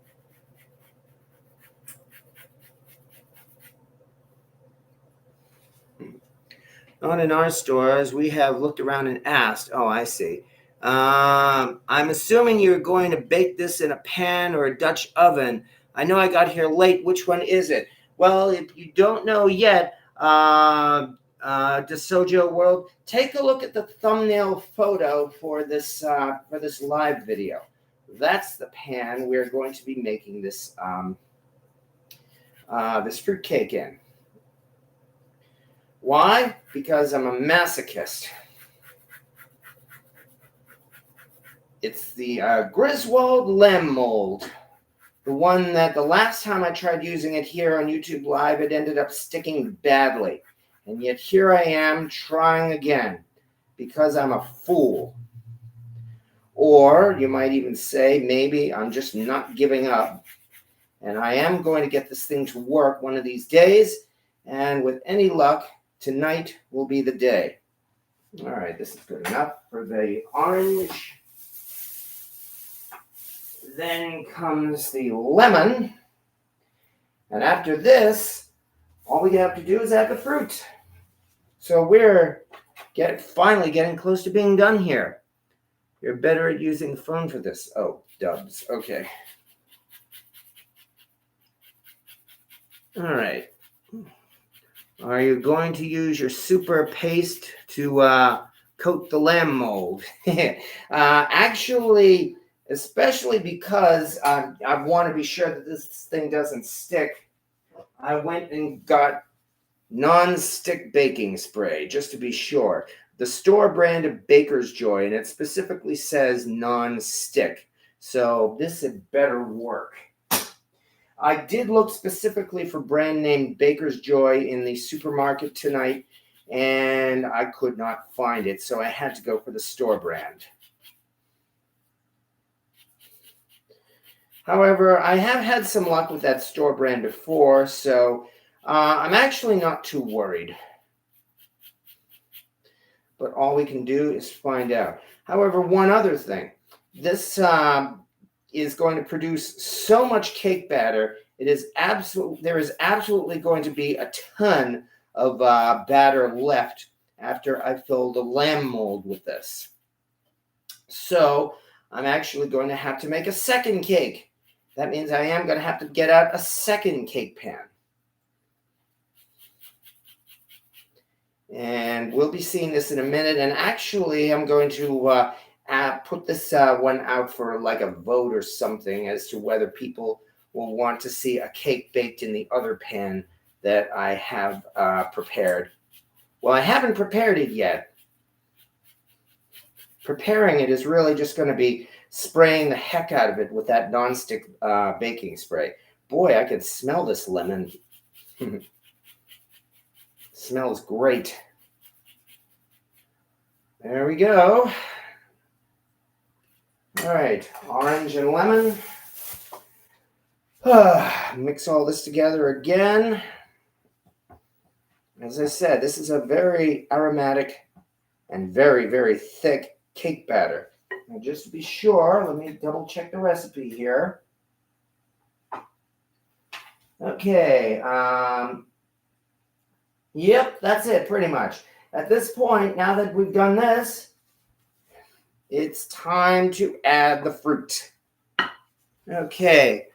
Not in our stores. We have looked around and asked. Oh, I see. I'm assuming you're going to bake this in a pan or a Dutch oven. I know I got here late. Which one is it? Well, if you don't know yet, DeSojo World, take a look at the thumbnail photo for this live video. That's the pan we're going to be making this this fruitcake in. Why? Because I'm a masochist. It's the Griswold lamb mold. The one that the last time I tried using it here on YouTube Live, it ended up sticking badly. And yet here I am trying again because I'm a fool. Or you might even say maybe I'm just not giving up. And I am going to get this thing to work one of these days. And with any luck, tonight will be the day. All right, this is good enough for the orange. Then comes the lemon. And after this, all we have to do is add the fruit. So we're finally getting close to being done here. You're better at using the phone for this. Oh, dubs. Okay. All right. Are you going to use your super paste to coat the lamb mold? Actually, especially because I want to be sure that this thing doesn't stick, I went and got non-stick baking spray, just to be sure. The store brand of Baker's Joy, and it specifically says non-stick. So this had better work. I did look specifically for brand name Baker's Joy in the supermarket tonight, and I could not find it, so I had to go for the store brand. However, I have had some luck with that store brand before, so I'm actually not too worried. But all we can do is find out. However, one other thing. This is going to produce so much cake batter. There is absolutely going to be a ton of batter left after I fill the lamb mold with this. So I'm actually going to have to make a second cake. That means I am going to have to get out a second cake pan. And we'll be seeing this in a minute. And actually, I'm going to put this one out for like a vote or something as to whether people will want to see a cake baked in the other pan that I have prepared. Well, I haven't prepared it yet. Preparing it is really just going to be spraying the heck out of it with that nonstick baking spray. Boy, I can smell this lemon. Smells great. There we go. All right, orange and lemon. Mix all this together again. As I said, this is a very aromatic and very, very thick cake batter. Now, just to be sure, let me double check the recipe here. Okay. Yep, that's it, pretty much. At this point, now that we've done this, it's time to add the fruit. Okay.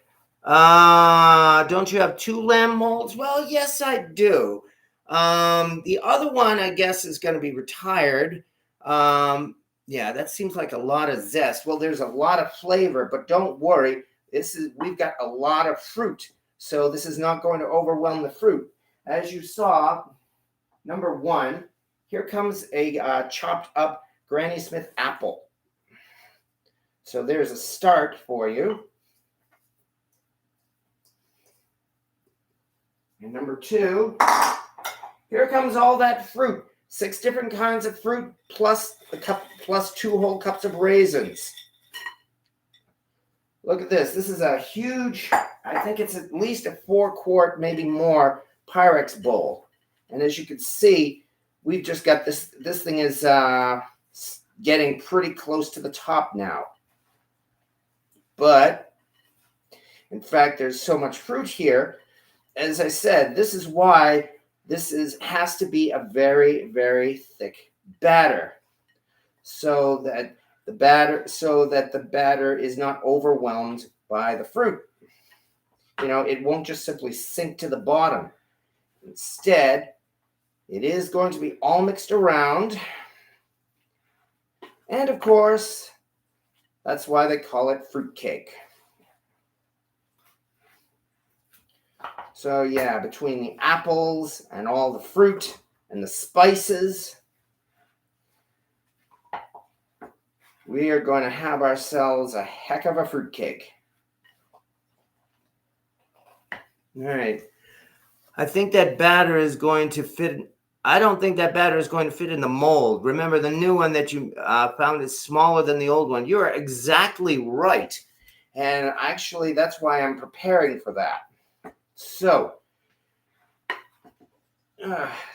Don't you have 2 lamb molds? Well, yes, I do. The other one, I guess, is going to be retired. Yeah, that seems like a lot of zest. Well, there's a lot of flavor, but don't worry. We've got a lot of fruit, so this is not going to overwhelm the fruit. As you saw, number 1, here comes a chopped up Granny Smith apple. So there's a start for you. And number 2, here comes all that fruit. 6 different kinds of fruit plus 2 whole cups of raisins. Look at this. This is a huge, I think it's at least a 4-quart, maybe more, Pyrex bowl. And as you can see, we've just got this thing is getting pretty close to the top now. But, in fact, there's so much fruit here. As I said, this is why has to be a very, very thick batter, so that the batter is not overwhelmed by the fruit. You know, it won't just simply sink to the bottom. Instead, it is going to be all mixed around. And of course, that's why they call it fruitcake. So yeah, between the apples and all the fruit and the spices, we are going to have ourselves a heck of a fruitcake. All right. I think that batter is going to fit. I don't think that batter is going to fit in the mold. Remember, the new one that you found is smaller than the old one. You are exactly right. And actually, that's why I'm preparing for that. So,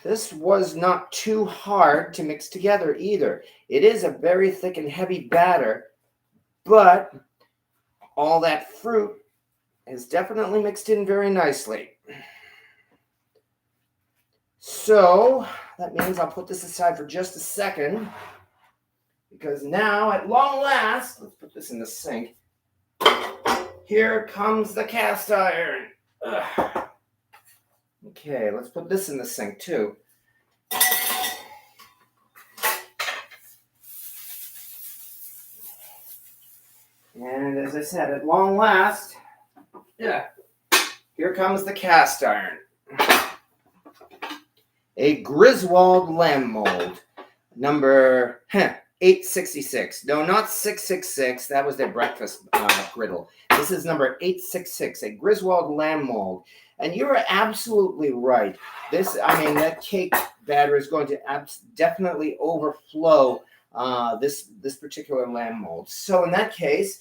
this was not too hard to mix together either. It is a very thick and heavy batter, but all that fruit is definitely mixed in very nicely. So, that means I'll put this aside for just a second, because now, at long last, let's put this in the sink. Here comes the cast iron. Ugh. Okay, let's put this in the sink too. And as I said, at long last, here comes the cast iron. A Griswold lamb mold, number 866. No, not 666. That was their breakfast griddle. This is number 866, a Griswold lamb mold. And you're absolutely right. That cake batter is going to definitely overflow this particular lamb mold. So in that case,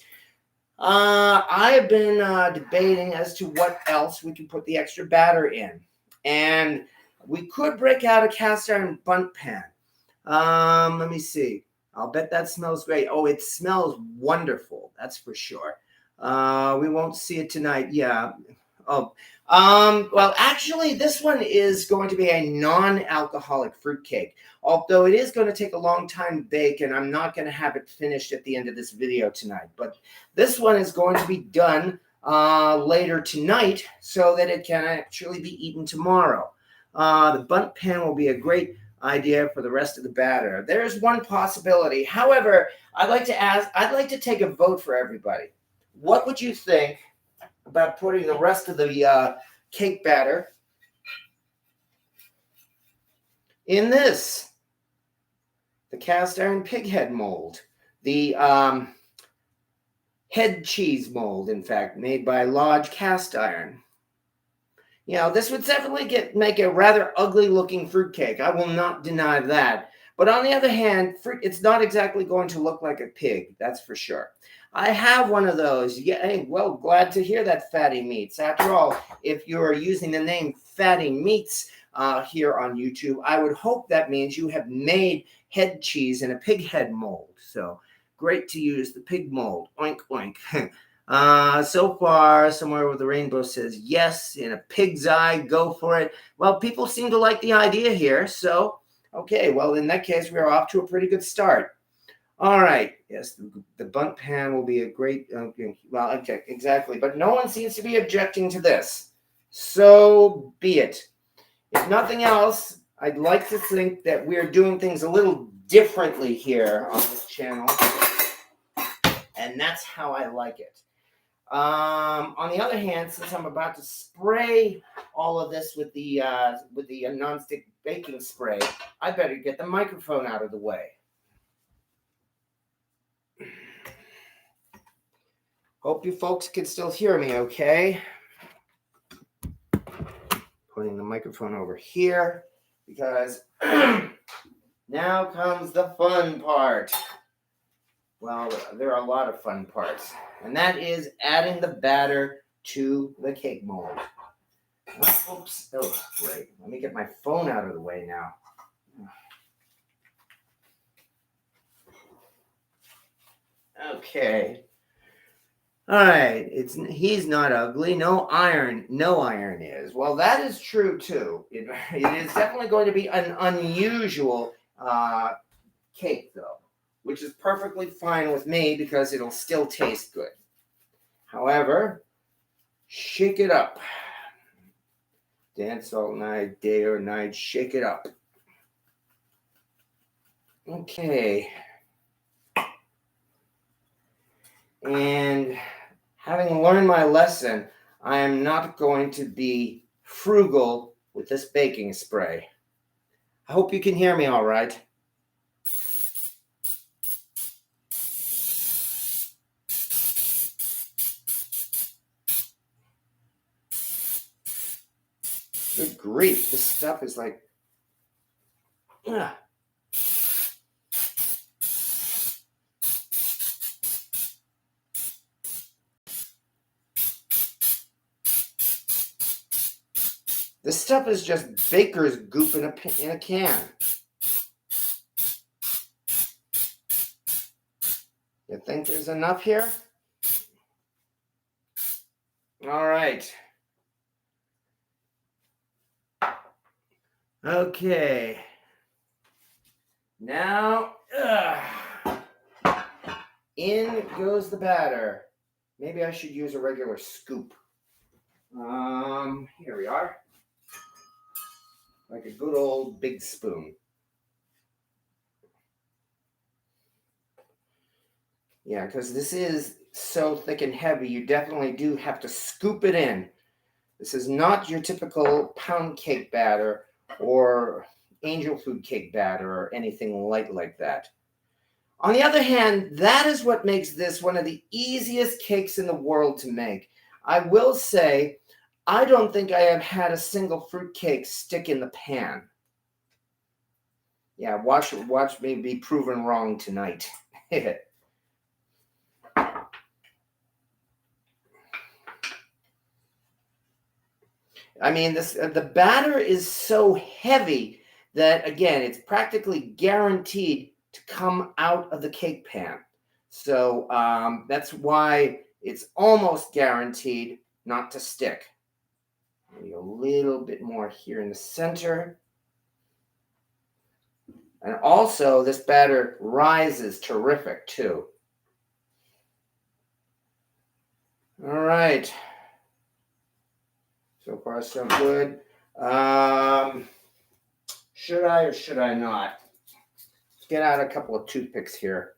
I have been debating as to what else we can put the extra batter in. And we could break out a cast iron bundt pan. Let me see. I'll bet that smells great. Oh, it smells wonderful. That's for sure. We won't see it tonight. Yeah. Oh. Well, actually, this one is going to be a non-alcoholic fruitcake. Although it is going to take a long time to bake, and I'm not going to have it finished at the end of this video tonight. But this one is going to be done later tonight so that it can actually be eaten tomorrow. The bundt pan will be a great idea for the rest of the batter. There's one possibility. However, I'd like to take a vote for everybody. What would you think about putting the rest of the cake batter in this? The cast iron pig head mold. The head cheese mold, in fact, made by Lodge Cast Iron. You know, this would definitely make a rather ugly looking fruitcake. I will not deny that. But on the other hand, it's not exactly going to look like a pig, that's for sure. I have one of those. Yeah, hey, well, glad to hear that, Fatty Meats. After all, if you're using the name Fatty Meats here on YouTube. I would hope that means you have made head cheese in a pig head mold. So great to use the pig mold. Oink, oink. So far, somewhere with the rainbow says yes, in a pig's eye, go for it. Well, people seem to like the idea here. So, okay, well, in that case, we're off to a pretty good start. All right. Yes, the bunt pan will be a great, well, okay, exactly. But no one seems to be objecting to this. So be it. If nothing else, I'd like to think that we're doing things a little differently here on this channel. And that's how I like it. On the other hand, since I'm about to spray all of this with the nonstick baking spray, I better get the microphone out of the way. Hope you folks can still hear me okay. Putting the microphone over here because now comes the fun part. Well, there are a lot of fun parts, and that is adding the batter to the cake mold. Oops. Oh, great. Let me get my phone out of the way now. Okay. All right. He's not ugly. No iron is. Well, that is true too. It is definitely going to be an unusual cake, though, which is perfectly fine with me because it'll still taste good. However, shake it up. Dance all night, day or night, shake it up. Okay. And having learned my lesson, I am not going to be frugal with this baking spray. I hope you can hear me all right. Good grief, this stuff is like... Ugh. This stuff is just baker's goop in a can. You think there's enough here? All right. Okay. Now, in goes the batter. Maybe I should use a regular scoop. Here we are. Like a good old big spoon. Yeah, because this is so thick and heavy, you definitely do have to scoop it in. This is not your typical pound cake batter or angel food cake batter or anything like that. On the other hand, that is what makes this one of the easiest cakes in the world to make. I will say, I don't think I have had a single fruitcake stick in the pan. Yeah, watch me be proven wrong tonight. I mean, the batter is so heavy that, again, it's practically guaranteed to come out of the cake pan. So that's why it's almost guaranteed not to stick. Maybe a little bit more here in the center. And also, this batter rises terrific, too. All right. So far, so good. Should I or should I not? Let's get out a couple of toothpicks here.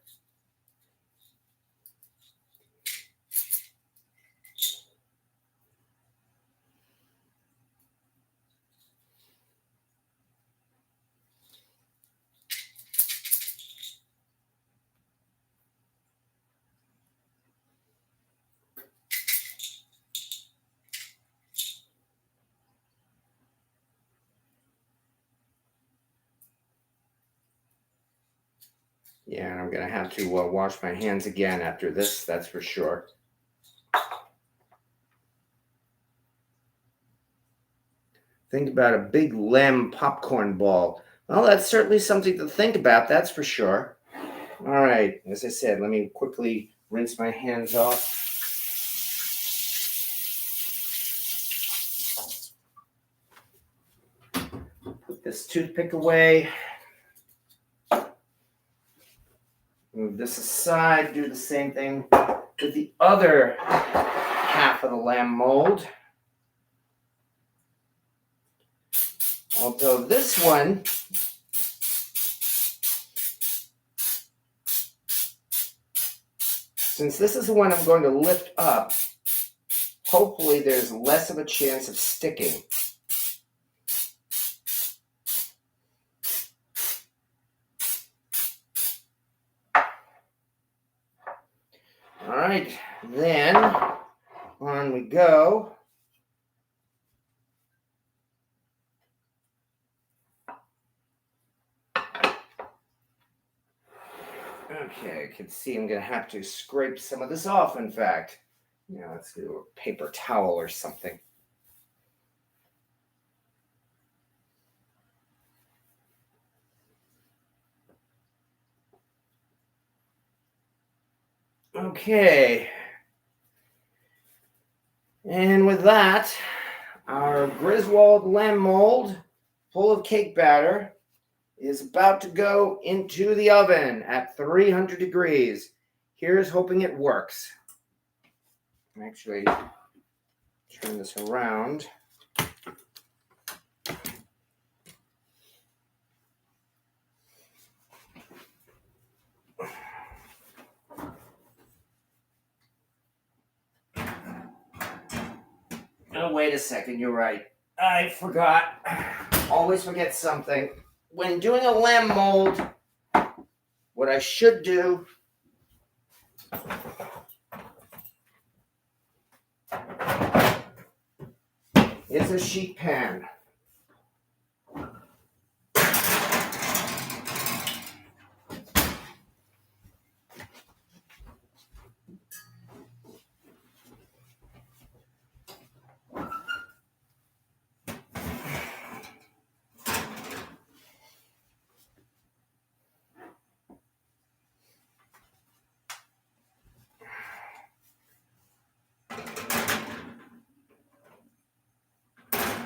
Yeah, and I'm going to have to wash my hands again after this, that's for sure. Think about a big lamb popcorn ball. Well, that's certainly something to think about, that's for sure. All right, as I said, let me quickly rinse my hands off. Put this toothpick away. Move this aside, do the same thing with the other half of the lamb mold. Although this one, since this is the one I'm going to lift up, hopefully there's less of a chance of sticking. All right, then on we go. Okay, I can see I'm going to have to scrape some of this off, in fact. Yeah, let's do a paper towel or something. Okay. And with that, our Griswold lamb mold full of cake batter is about to go into the oven at 300 degrees. Here's hoping it works. Actually, turn this around. Oh, wait a second, you're right. I forgot. Always forget something. When doing a lamb mold, what I should do is a sheet pan.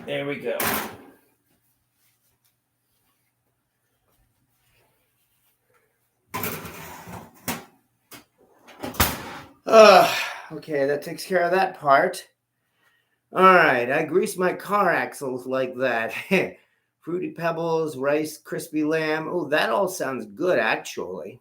There we go. Okay, that takes care of that part. All right, I greased my car axles like that. Fruity Pebbles, rice, crispy lamb. Oh, that all sounds good, actually.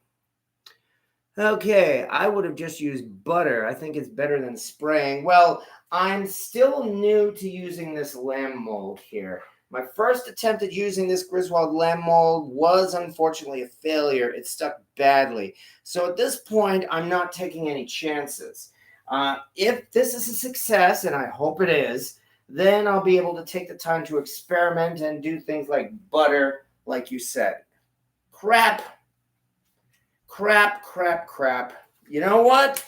Okay, I would have just used butter. I think it's better than spraying. Well, I'm still new to using this lamb mold here. My first attempt at using this Griswold lamb mold was unfortunately a failure. It stuck badly. So at this point, I'm not taking any chances. If this is a success, and I hope it is, then I'll be able to take the time to experiment and do things like butter, like you said. Crap. You know what?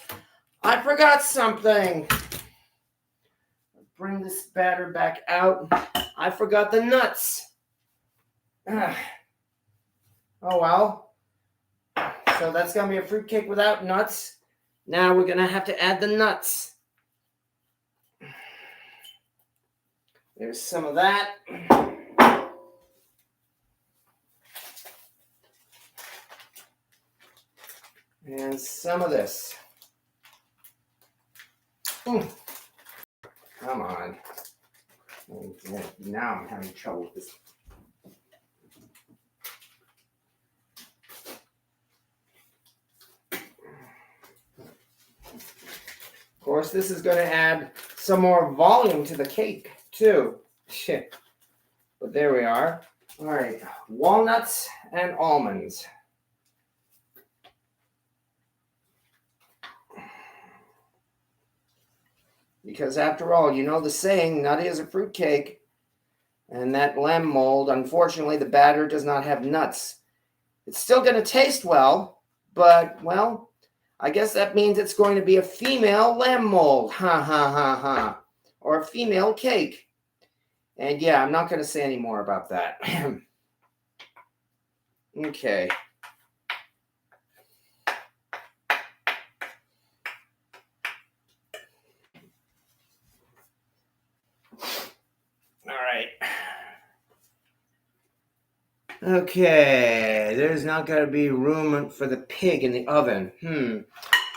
I forgot something. Bring this batter back out. I forgot the nuts. Oh, well. So that's going to be a fruitcake without nuts. Now we're going to have to add the nuts. There's some of that. And some of this. Come on. Now I'm having trouble with this. Of course, this is going to add some more volume to the cake, too. Shit. But there we are. All right. Walnuts and almonds. Because after all, you know the saying, nutty is a fruitcake. And that lamb mold, unfortunately, the batter does not have nuts. It's still going to taste well, but, well, I guess that means it's going to be a female lamb mold. Ha, ha, ha, ha. Or a female cake. And yeah, I'm not going to say any more about that. Okay. All right. Okay, there's not going to be room for the pig in the oven.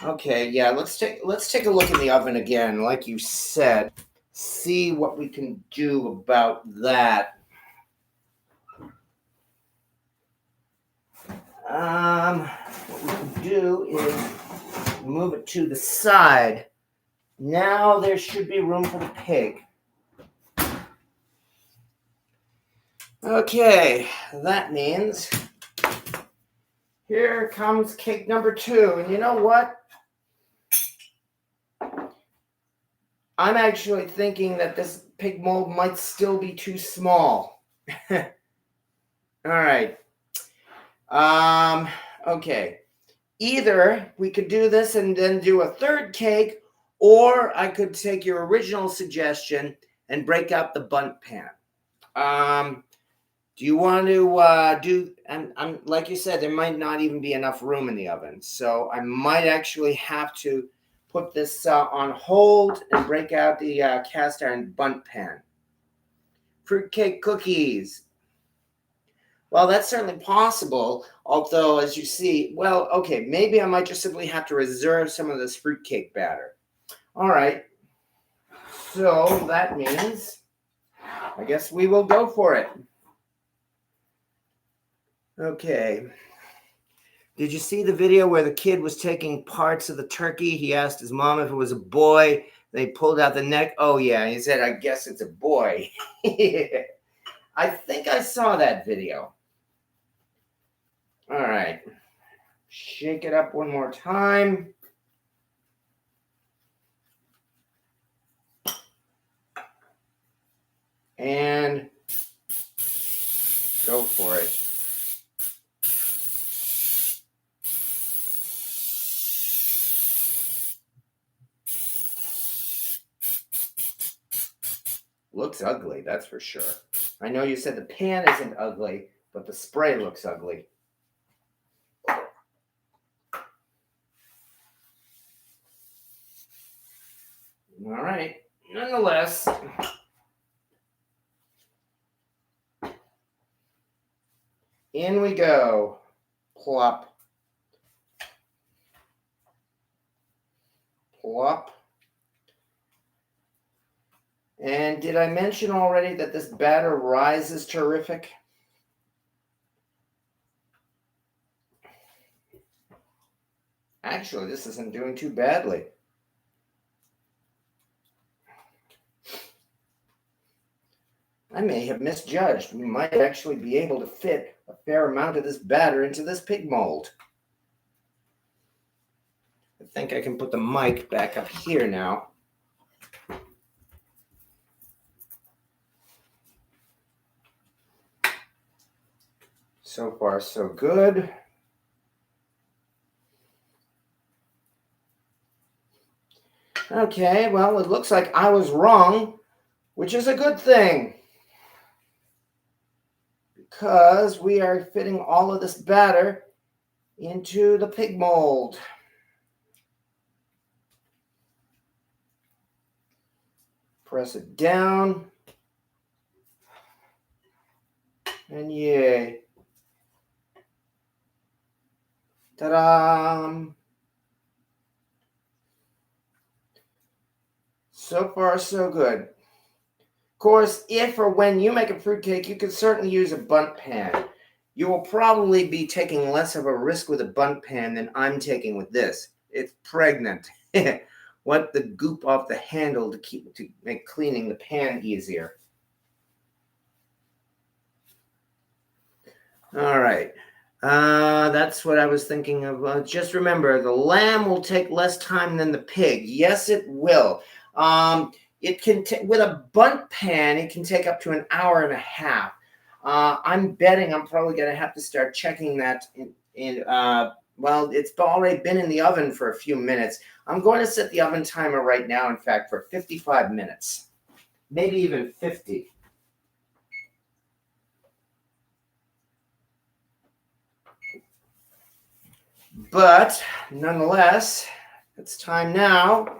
Okay, yeah, let's take a look in the oven again, like you said. See what we can do about that. What we can do is move it to the side. Now there should be room for the pig. Okay, that means here comes cake number 2. And you know what? I'm actually thinking that this pig mold might still be too small. All right. Okay. Either we could do this and then do a third cake, or I could take your original suggestion and break out the bundt pan. Do you want to do, and like you said, there might not even be enough room in the oven. So I might actually have to put this on hold and break out the cast iron bundt pan. Fruitcake cookies. Well, that's certainly possible. Although, as you see, well, okay, maybe I might just simply have to reserve some of this fruitcake batter. All right. So that means I guess we will go for it. Okay. Did you see the video where the kid was taking parts of the turkey? He asked his mom if it was a boy. They pulled out the neck. Oh, yeah. He said, I guess it's a boy. I think I saw that video. All right. Shake it up one more time. And go for it. Looks ugly, that's for sure. I know you said the pan isn't ugly, but the spray looks ugly. All right, nonetheless. In we go. Plop. Plop. And did I mention already that this batter rise is terrific? Actually, this isn't doing too badly. I may have misjudged. We might actually be able to fit a fair amount of this batter into this pig mold. I think I can put the mic back up here now. So far, so good. Okay, well, it looks like I was wrong, which is a good thing, because we are fitting all of this batter into the pig mold. Press it down. And yay. Ta-da! So far, so good. Of course, if or when you make a fruitcake, you can certainly use a bundt pan. You will probably be taking less of a risk with a bundt pan than I'm taking with this. It's pregnant. Wipe the goop off the handle to make cleaning the pan easier. All right. That's what I was thinking of. Just remember, the lamb will take less time than the pig. Yes, it will. It can with a bundt pan, it can take up to an hour and a half. I'm betting I'm probably going to have to start checking that well, it's already been in the oven for a few minutes. I'm going to set the oven timer right now, in fact, for 55 minutes. Maybe even 50. But nonetheless, it's time now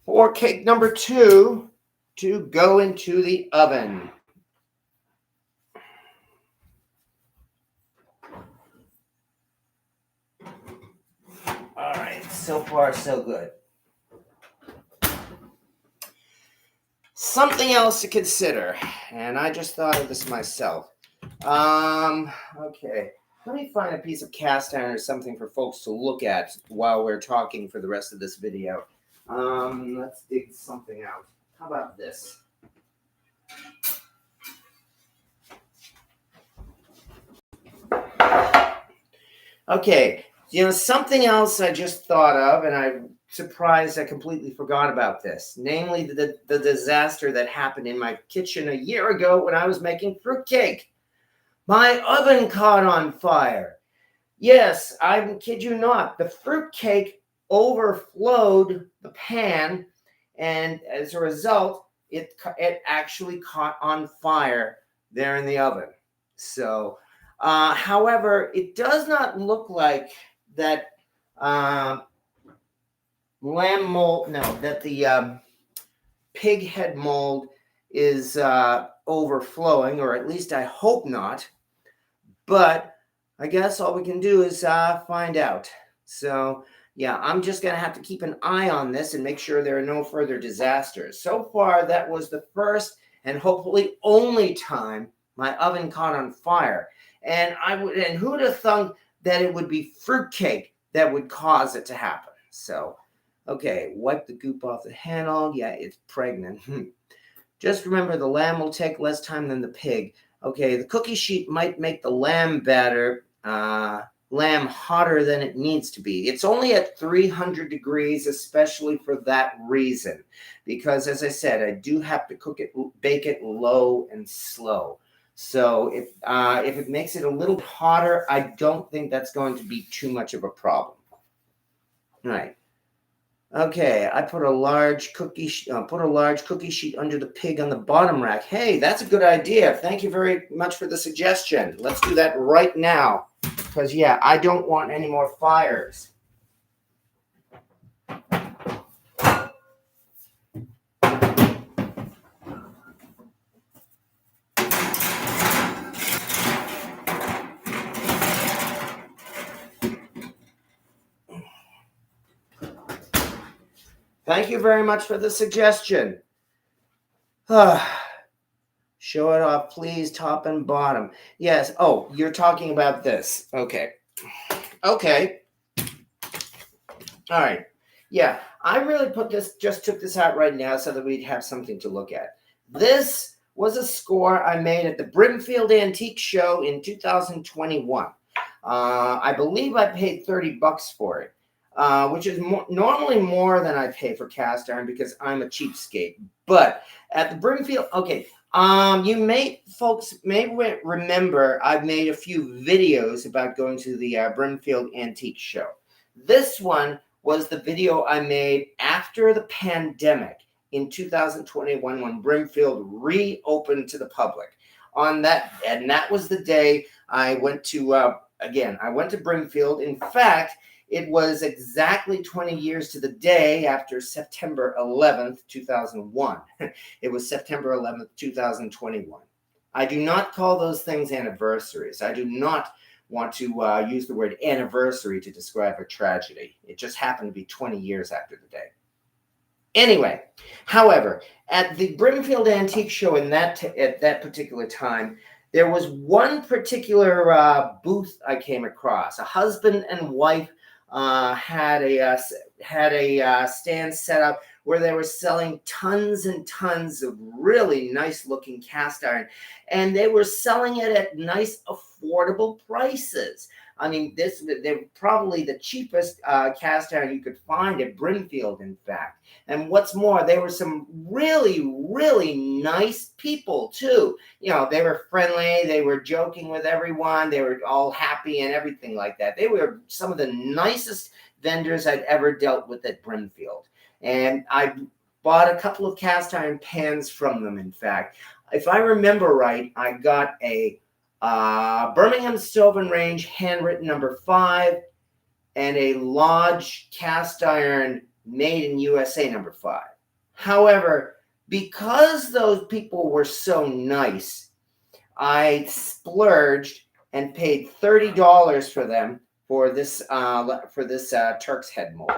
for cake number 2 to go into the oven. All right, so far so good. Something else to consider, and I just thought of this myself. Okay, let me find a piece of cast iron or something for folks to look at while we're talking for the rest of this video. Let's dig something out. How about this? Okay, something else I just thought of, and I'm surprised I completely forgot about this, namely the disaster that happened in my kitchen a year ago when I was making fruitcake. My oven caught on fire. Yes, I kid you not. The fruitcake overflowed the pan, and as a result, it actually caught on fire there in the oven. So, however, it does not look like that lamb mold. No, that the pig head mold is overflowing, or at least I hope not. But I guess all we can do is find out. So, yeah, I'm just going to have to keep an eye on this and make sure there are no further disasters. So far, that was the first and hopefully only time my oven caught on fire. And who'd have thunk that it would be fruitcake that would cause it to happen? So, okay, wipe the goop off the handle. Yeah, it's pregnant. Just remember, the lamb will take less time than the pig. Okay, the cookie sheet might make the lamb hotter than it needs to be. It's only at 300 degrees, especially for that reason. Because as I said, I do have to bake it low and slow. So if it makes it a little hotter, I don't think that's going to be too much of a problem. All right. Okay, I put a large cookie sheet under the pig on the bottom rack. Hey, that's a good idea. Thank you very much for the suggestion. Let's do that right now, because yeah, I don't want any more fires. Thank you very much for the suggestion. Show it off, please, top and bottom. Yes. Oh, you're talking about this. Okay. Okay. All right. Yeah, I really just took this out right now so that we'd have something to look at. This was a score I made at the Brimfield Antique Show in 2021. I believe I paid $30 for it, which is normally more than I pay for cast iron because I'm a cheapskate. But at the Brimfield, okay, folks may remember I've made a few videos about going to the Brimfield Antique Show. This one was the video I made after the pandemic in 2021 when Brimfield reopened to the public. And that was the day I went to I went to Brimfield. In fact, it was exactly 20 years to the day after September 11th, 2001. It was September 11th, 2021. I do not call those things anniversaries. I do not want to use the word anniversary to describe a tragedy. It just happened to be 20 years after the day. Anyway, however, at the Brimfield Antique Show at that particular time, there was one particular booth I came across. A husband and wife had a stand set up where they were selling tons and tons of really nice looking cast iron, and they were selling it at nice affordable prices. I mean, they're probably the cheapest cast iron you could find at Brimfield, in fact. And what's more, they were some really, really nice people, too. They were friendly. They were joking with everyone. They were all happy and everything like that. They were some of the nicest vendors I'd ever dealt with at Brimfield. And I bought a couple of cast iron pans from them, in fact. If I remember right, I got a Birmingham Stove and Range handwritten number 5 and a Lodge cast iron made in USA number 5. However, because those people were so nice, I splurged and paid $30 for them for this Turk's head mold,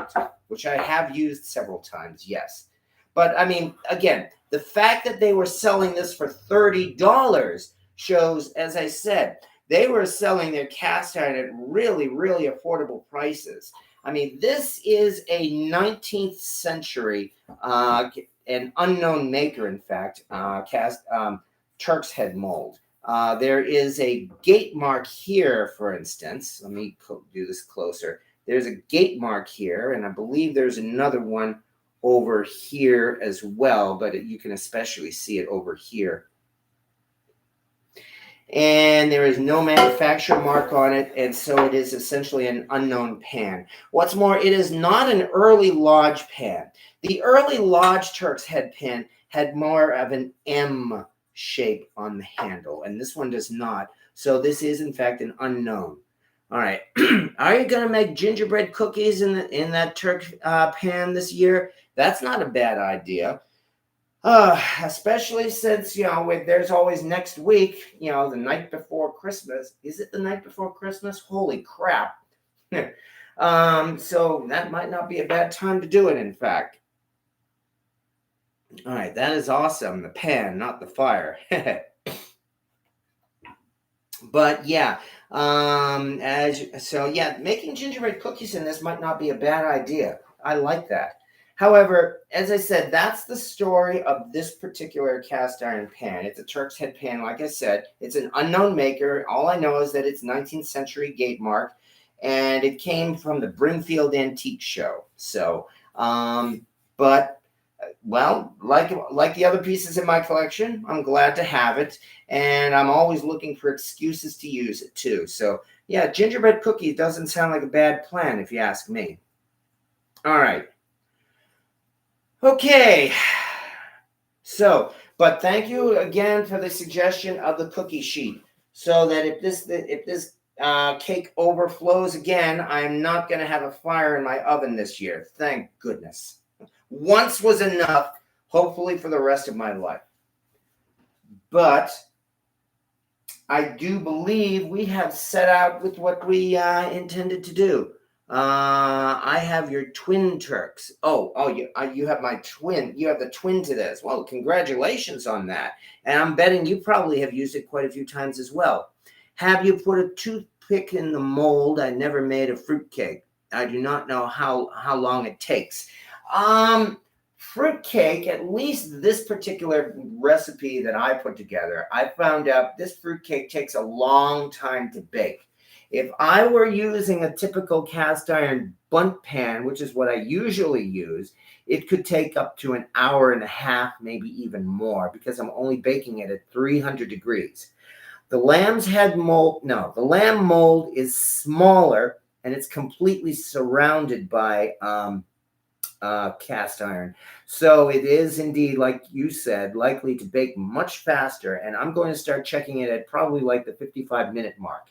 which I have used several times. Yes, but I mean, again, the fact that they were selling this for $30 shows, as I said, they were selling their cast iron at really, really affordable prices. I mean, this is a 19th century, an unknown maker, in fact, Turk's head mold. There is a gate mark here, for instance. Let me do this closer. There's a gate mark here, and I believe there's another one over here as well, but you can especially see it over here. And there is no manufacturer mark on it, and so it is essentially an unknown pan. What's more, it is not an early Lodge pan. The early Lodge Turk's head pan had more of an M shape on the handle, and this one does not. So this is, in fact, an unknown. All right. Are you going to make gingerbread cookies in that Turk pan this year? That's not a bad idea. Especially since, there's always next week, the night before Christmas. Is it the night before Christmas? Holy crap. So that might not be a bad time to do it, in fact. All right, that is awesome. The pan, not the fire. But yeah, making gingerbread cookies in this might not be a bad idea. I like that. However, as I said, that's the story of this particular cast iron pan. It's a Turk's head pan, like I said. It's an unknown maker. All I know is that it's 19th century gate mark, and it came from the Brimfield Antique Show. So, like the other pieces in my collection, I'm glad to have it, and I'm always looking for excuses to use it too. So, yeah, gingerbread cookie doesn't sound like a bad plan if you ask me. All right. Okay, but thank you again for the suggestion of the cookie sheet, so that if this cake overflows again, I'm not going to have a fire in my oven this year. Thank goodness. Once was enough, hopefully for the rest of my life. But I do believe we have set out with what we intended to do. I have your twin Turks. You have my twin. You have the twin to this. Well, congratulations on that. And I'm betting you probably have used it quite a few times as well. Have you put a toothpick in the mold? I never made a fruitcake. I do not know how long it takes. Fruitcake, at least this particular recipe that I put together, I found out this fruitcake takes a long time to bake. If I were using a typical cast iron bundt pan, which is what I usually use, it could take up to an hour and a half, maybe even more, because I'm only baking it at 300 degrees. The lamb mold is smaller, and it's completely surrounded by cast iron. So it is indeed, like you said, likely to bake much faster, and I'm going to start checking it at probably like the 55-minute mark.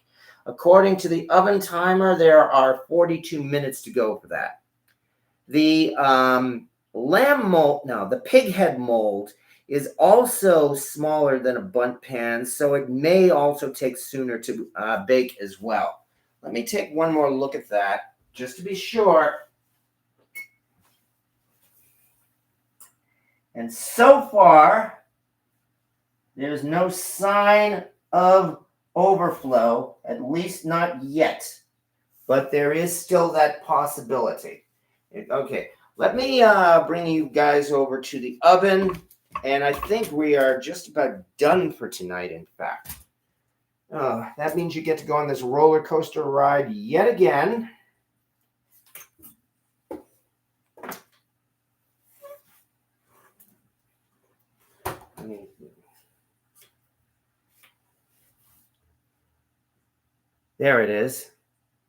According to the oven timer, there are 42 minutes to go for that. The the pig head mold is also smaller than a bundt pan, so it may also take sooner to bake as well. Let me take one more look at that, just to be sure. And so far, there's no sign of overflow, at least not yet. But there is still that possibility. Okay, let me bring you guys over to the oven. And I think we are just about done for tonight, in fact. That means you get to go on this roller coaster ride yet again. There it is.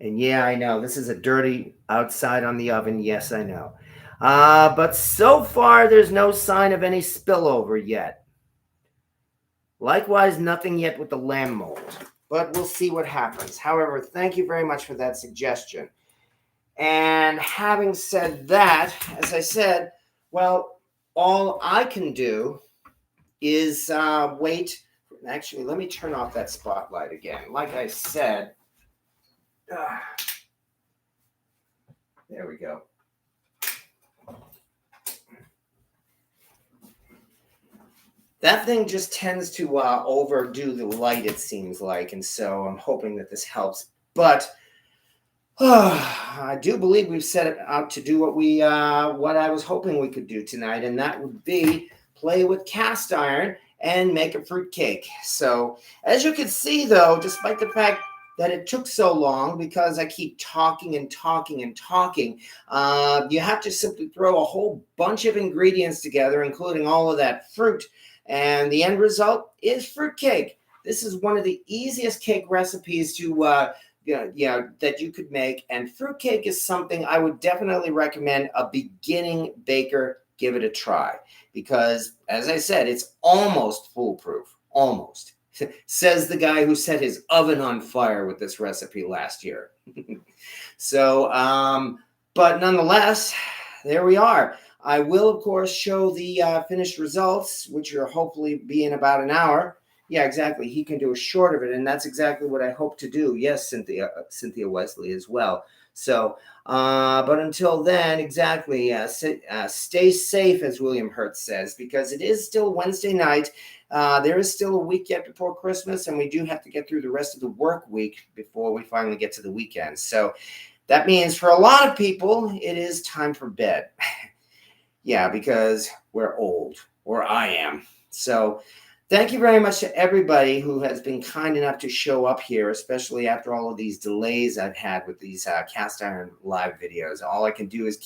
And yeah, I know this is a dirty outside on the oven. Yes, I know. But so far, there's no sign of any spillover yet. Likewise, nothing yet with the lamb mold. But we'll see what happens. However, thank you very much for that suggestion. And having said that, as I said, well, all I can do is wait. Actually, let me turn off that spotlight again. Like I said, ah, there we go. That thing just tends to overdo the light, it seems like, and so I'm hoping that this helps. But I do believe we've set it out to do what I was hoping we could do tonight, and that would be play with cast iron and make a fruit cake. So, as you can see, though, despite the fact that it took so long because I keep talking and talking and talking, you have to simply throw a whole bunch of ingredients together, including all of that fruit, and the end result is fruit cake. This is one of the easiest cake recipes to that you could make. And fruitcake is something I would definitely recommend a beginning baker give it a try because, as I said, it's almost foolproof. Almost. Says the guy who set his oven on fire with this recipe last year. So, but nonetheless, there we are. I will, of course, show the finished results, which will hopefully be in about an hour. Yeah, exactly. He can do a short of it, and that's exactly what I hope to do. Yes, Cynthia Wesley as well. So, but until then, exactly, stay safe, as William Hurt says, because it is still Wednesday night. There is still a week yet before Christmas, and we do have to get through the rest of the work week before we finally get to the weekend. So that means for a lot of people, it is time for bed. Yeah, because we're old, or I am. So thank you very much to everybody who has been kind enough to show up here, especially after all of these delays I've had with these cast iron live videos. All I can do is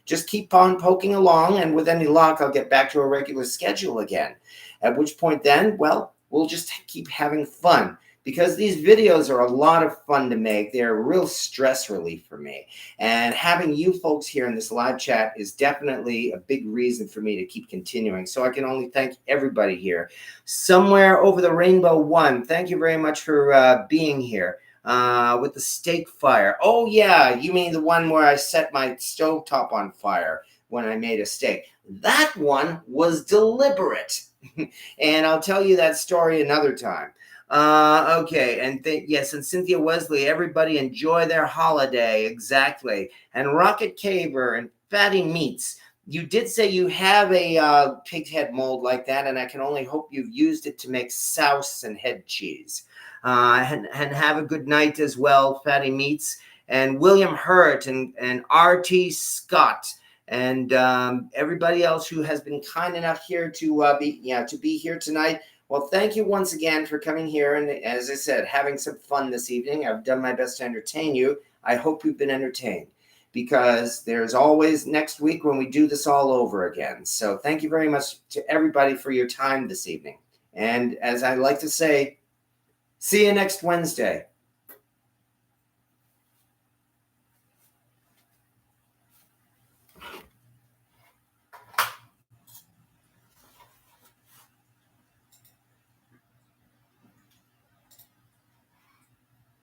just keep on poking along, and with any luck, I'll get back to a regular schedule again. At which point then, well, we'll just keep having fun. Because these videos are a lot of fun to make. They're a real stress relief for me. And having you folks here in this live chat is definitely a big reason for me to keep continuing. So I can only thank everybody here. Somewhere over the rainbow one, thank you very much for being here. With the steak fire. Oh, yeah, you mean the one where I set my stovetop on fire when I made a steak. That one was deliberate. And I'll tell you that story another time. Okay, and yes, and Cynthia Wesley, everybody enjoy their holiday, exactly. And Rocket Caver and Fatty Meats, you did say you have a pig head mold like that, and I can only hope you've used it to make souse and head cheese. And have a good night as well, Fatty Meats, and William Hurt and R.T. Scott. And everybody else who has been kind enough here to be here tonight. Well, thank you once again for coming here and, as I said, having some fun this evening. I've done my best to entertain you. I hope you've been entertained because there's always next week when we do this all over again. So thank you very much to everybody for your time this evening. And as I like to say, see you next Wednesday.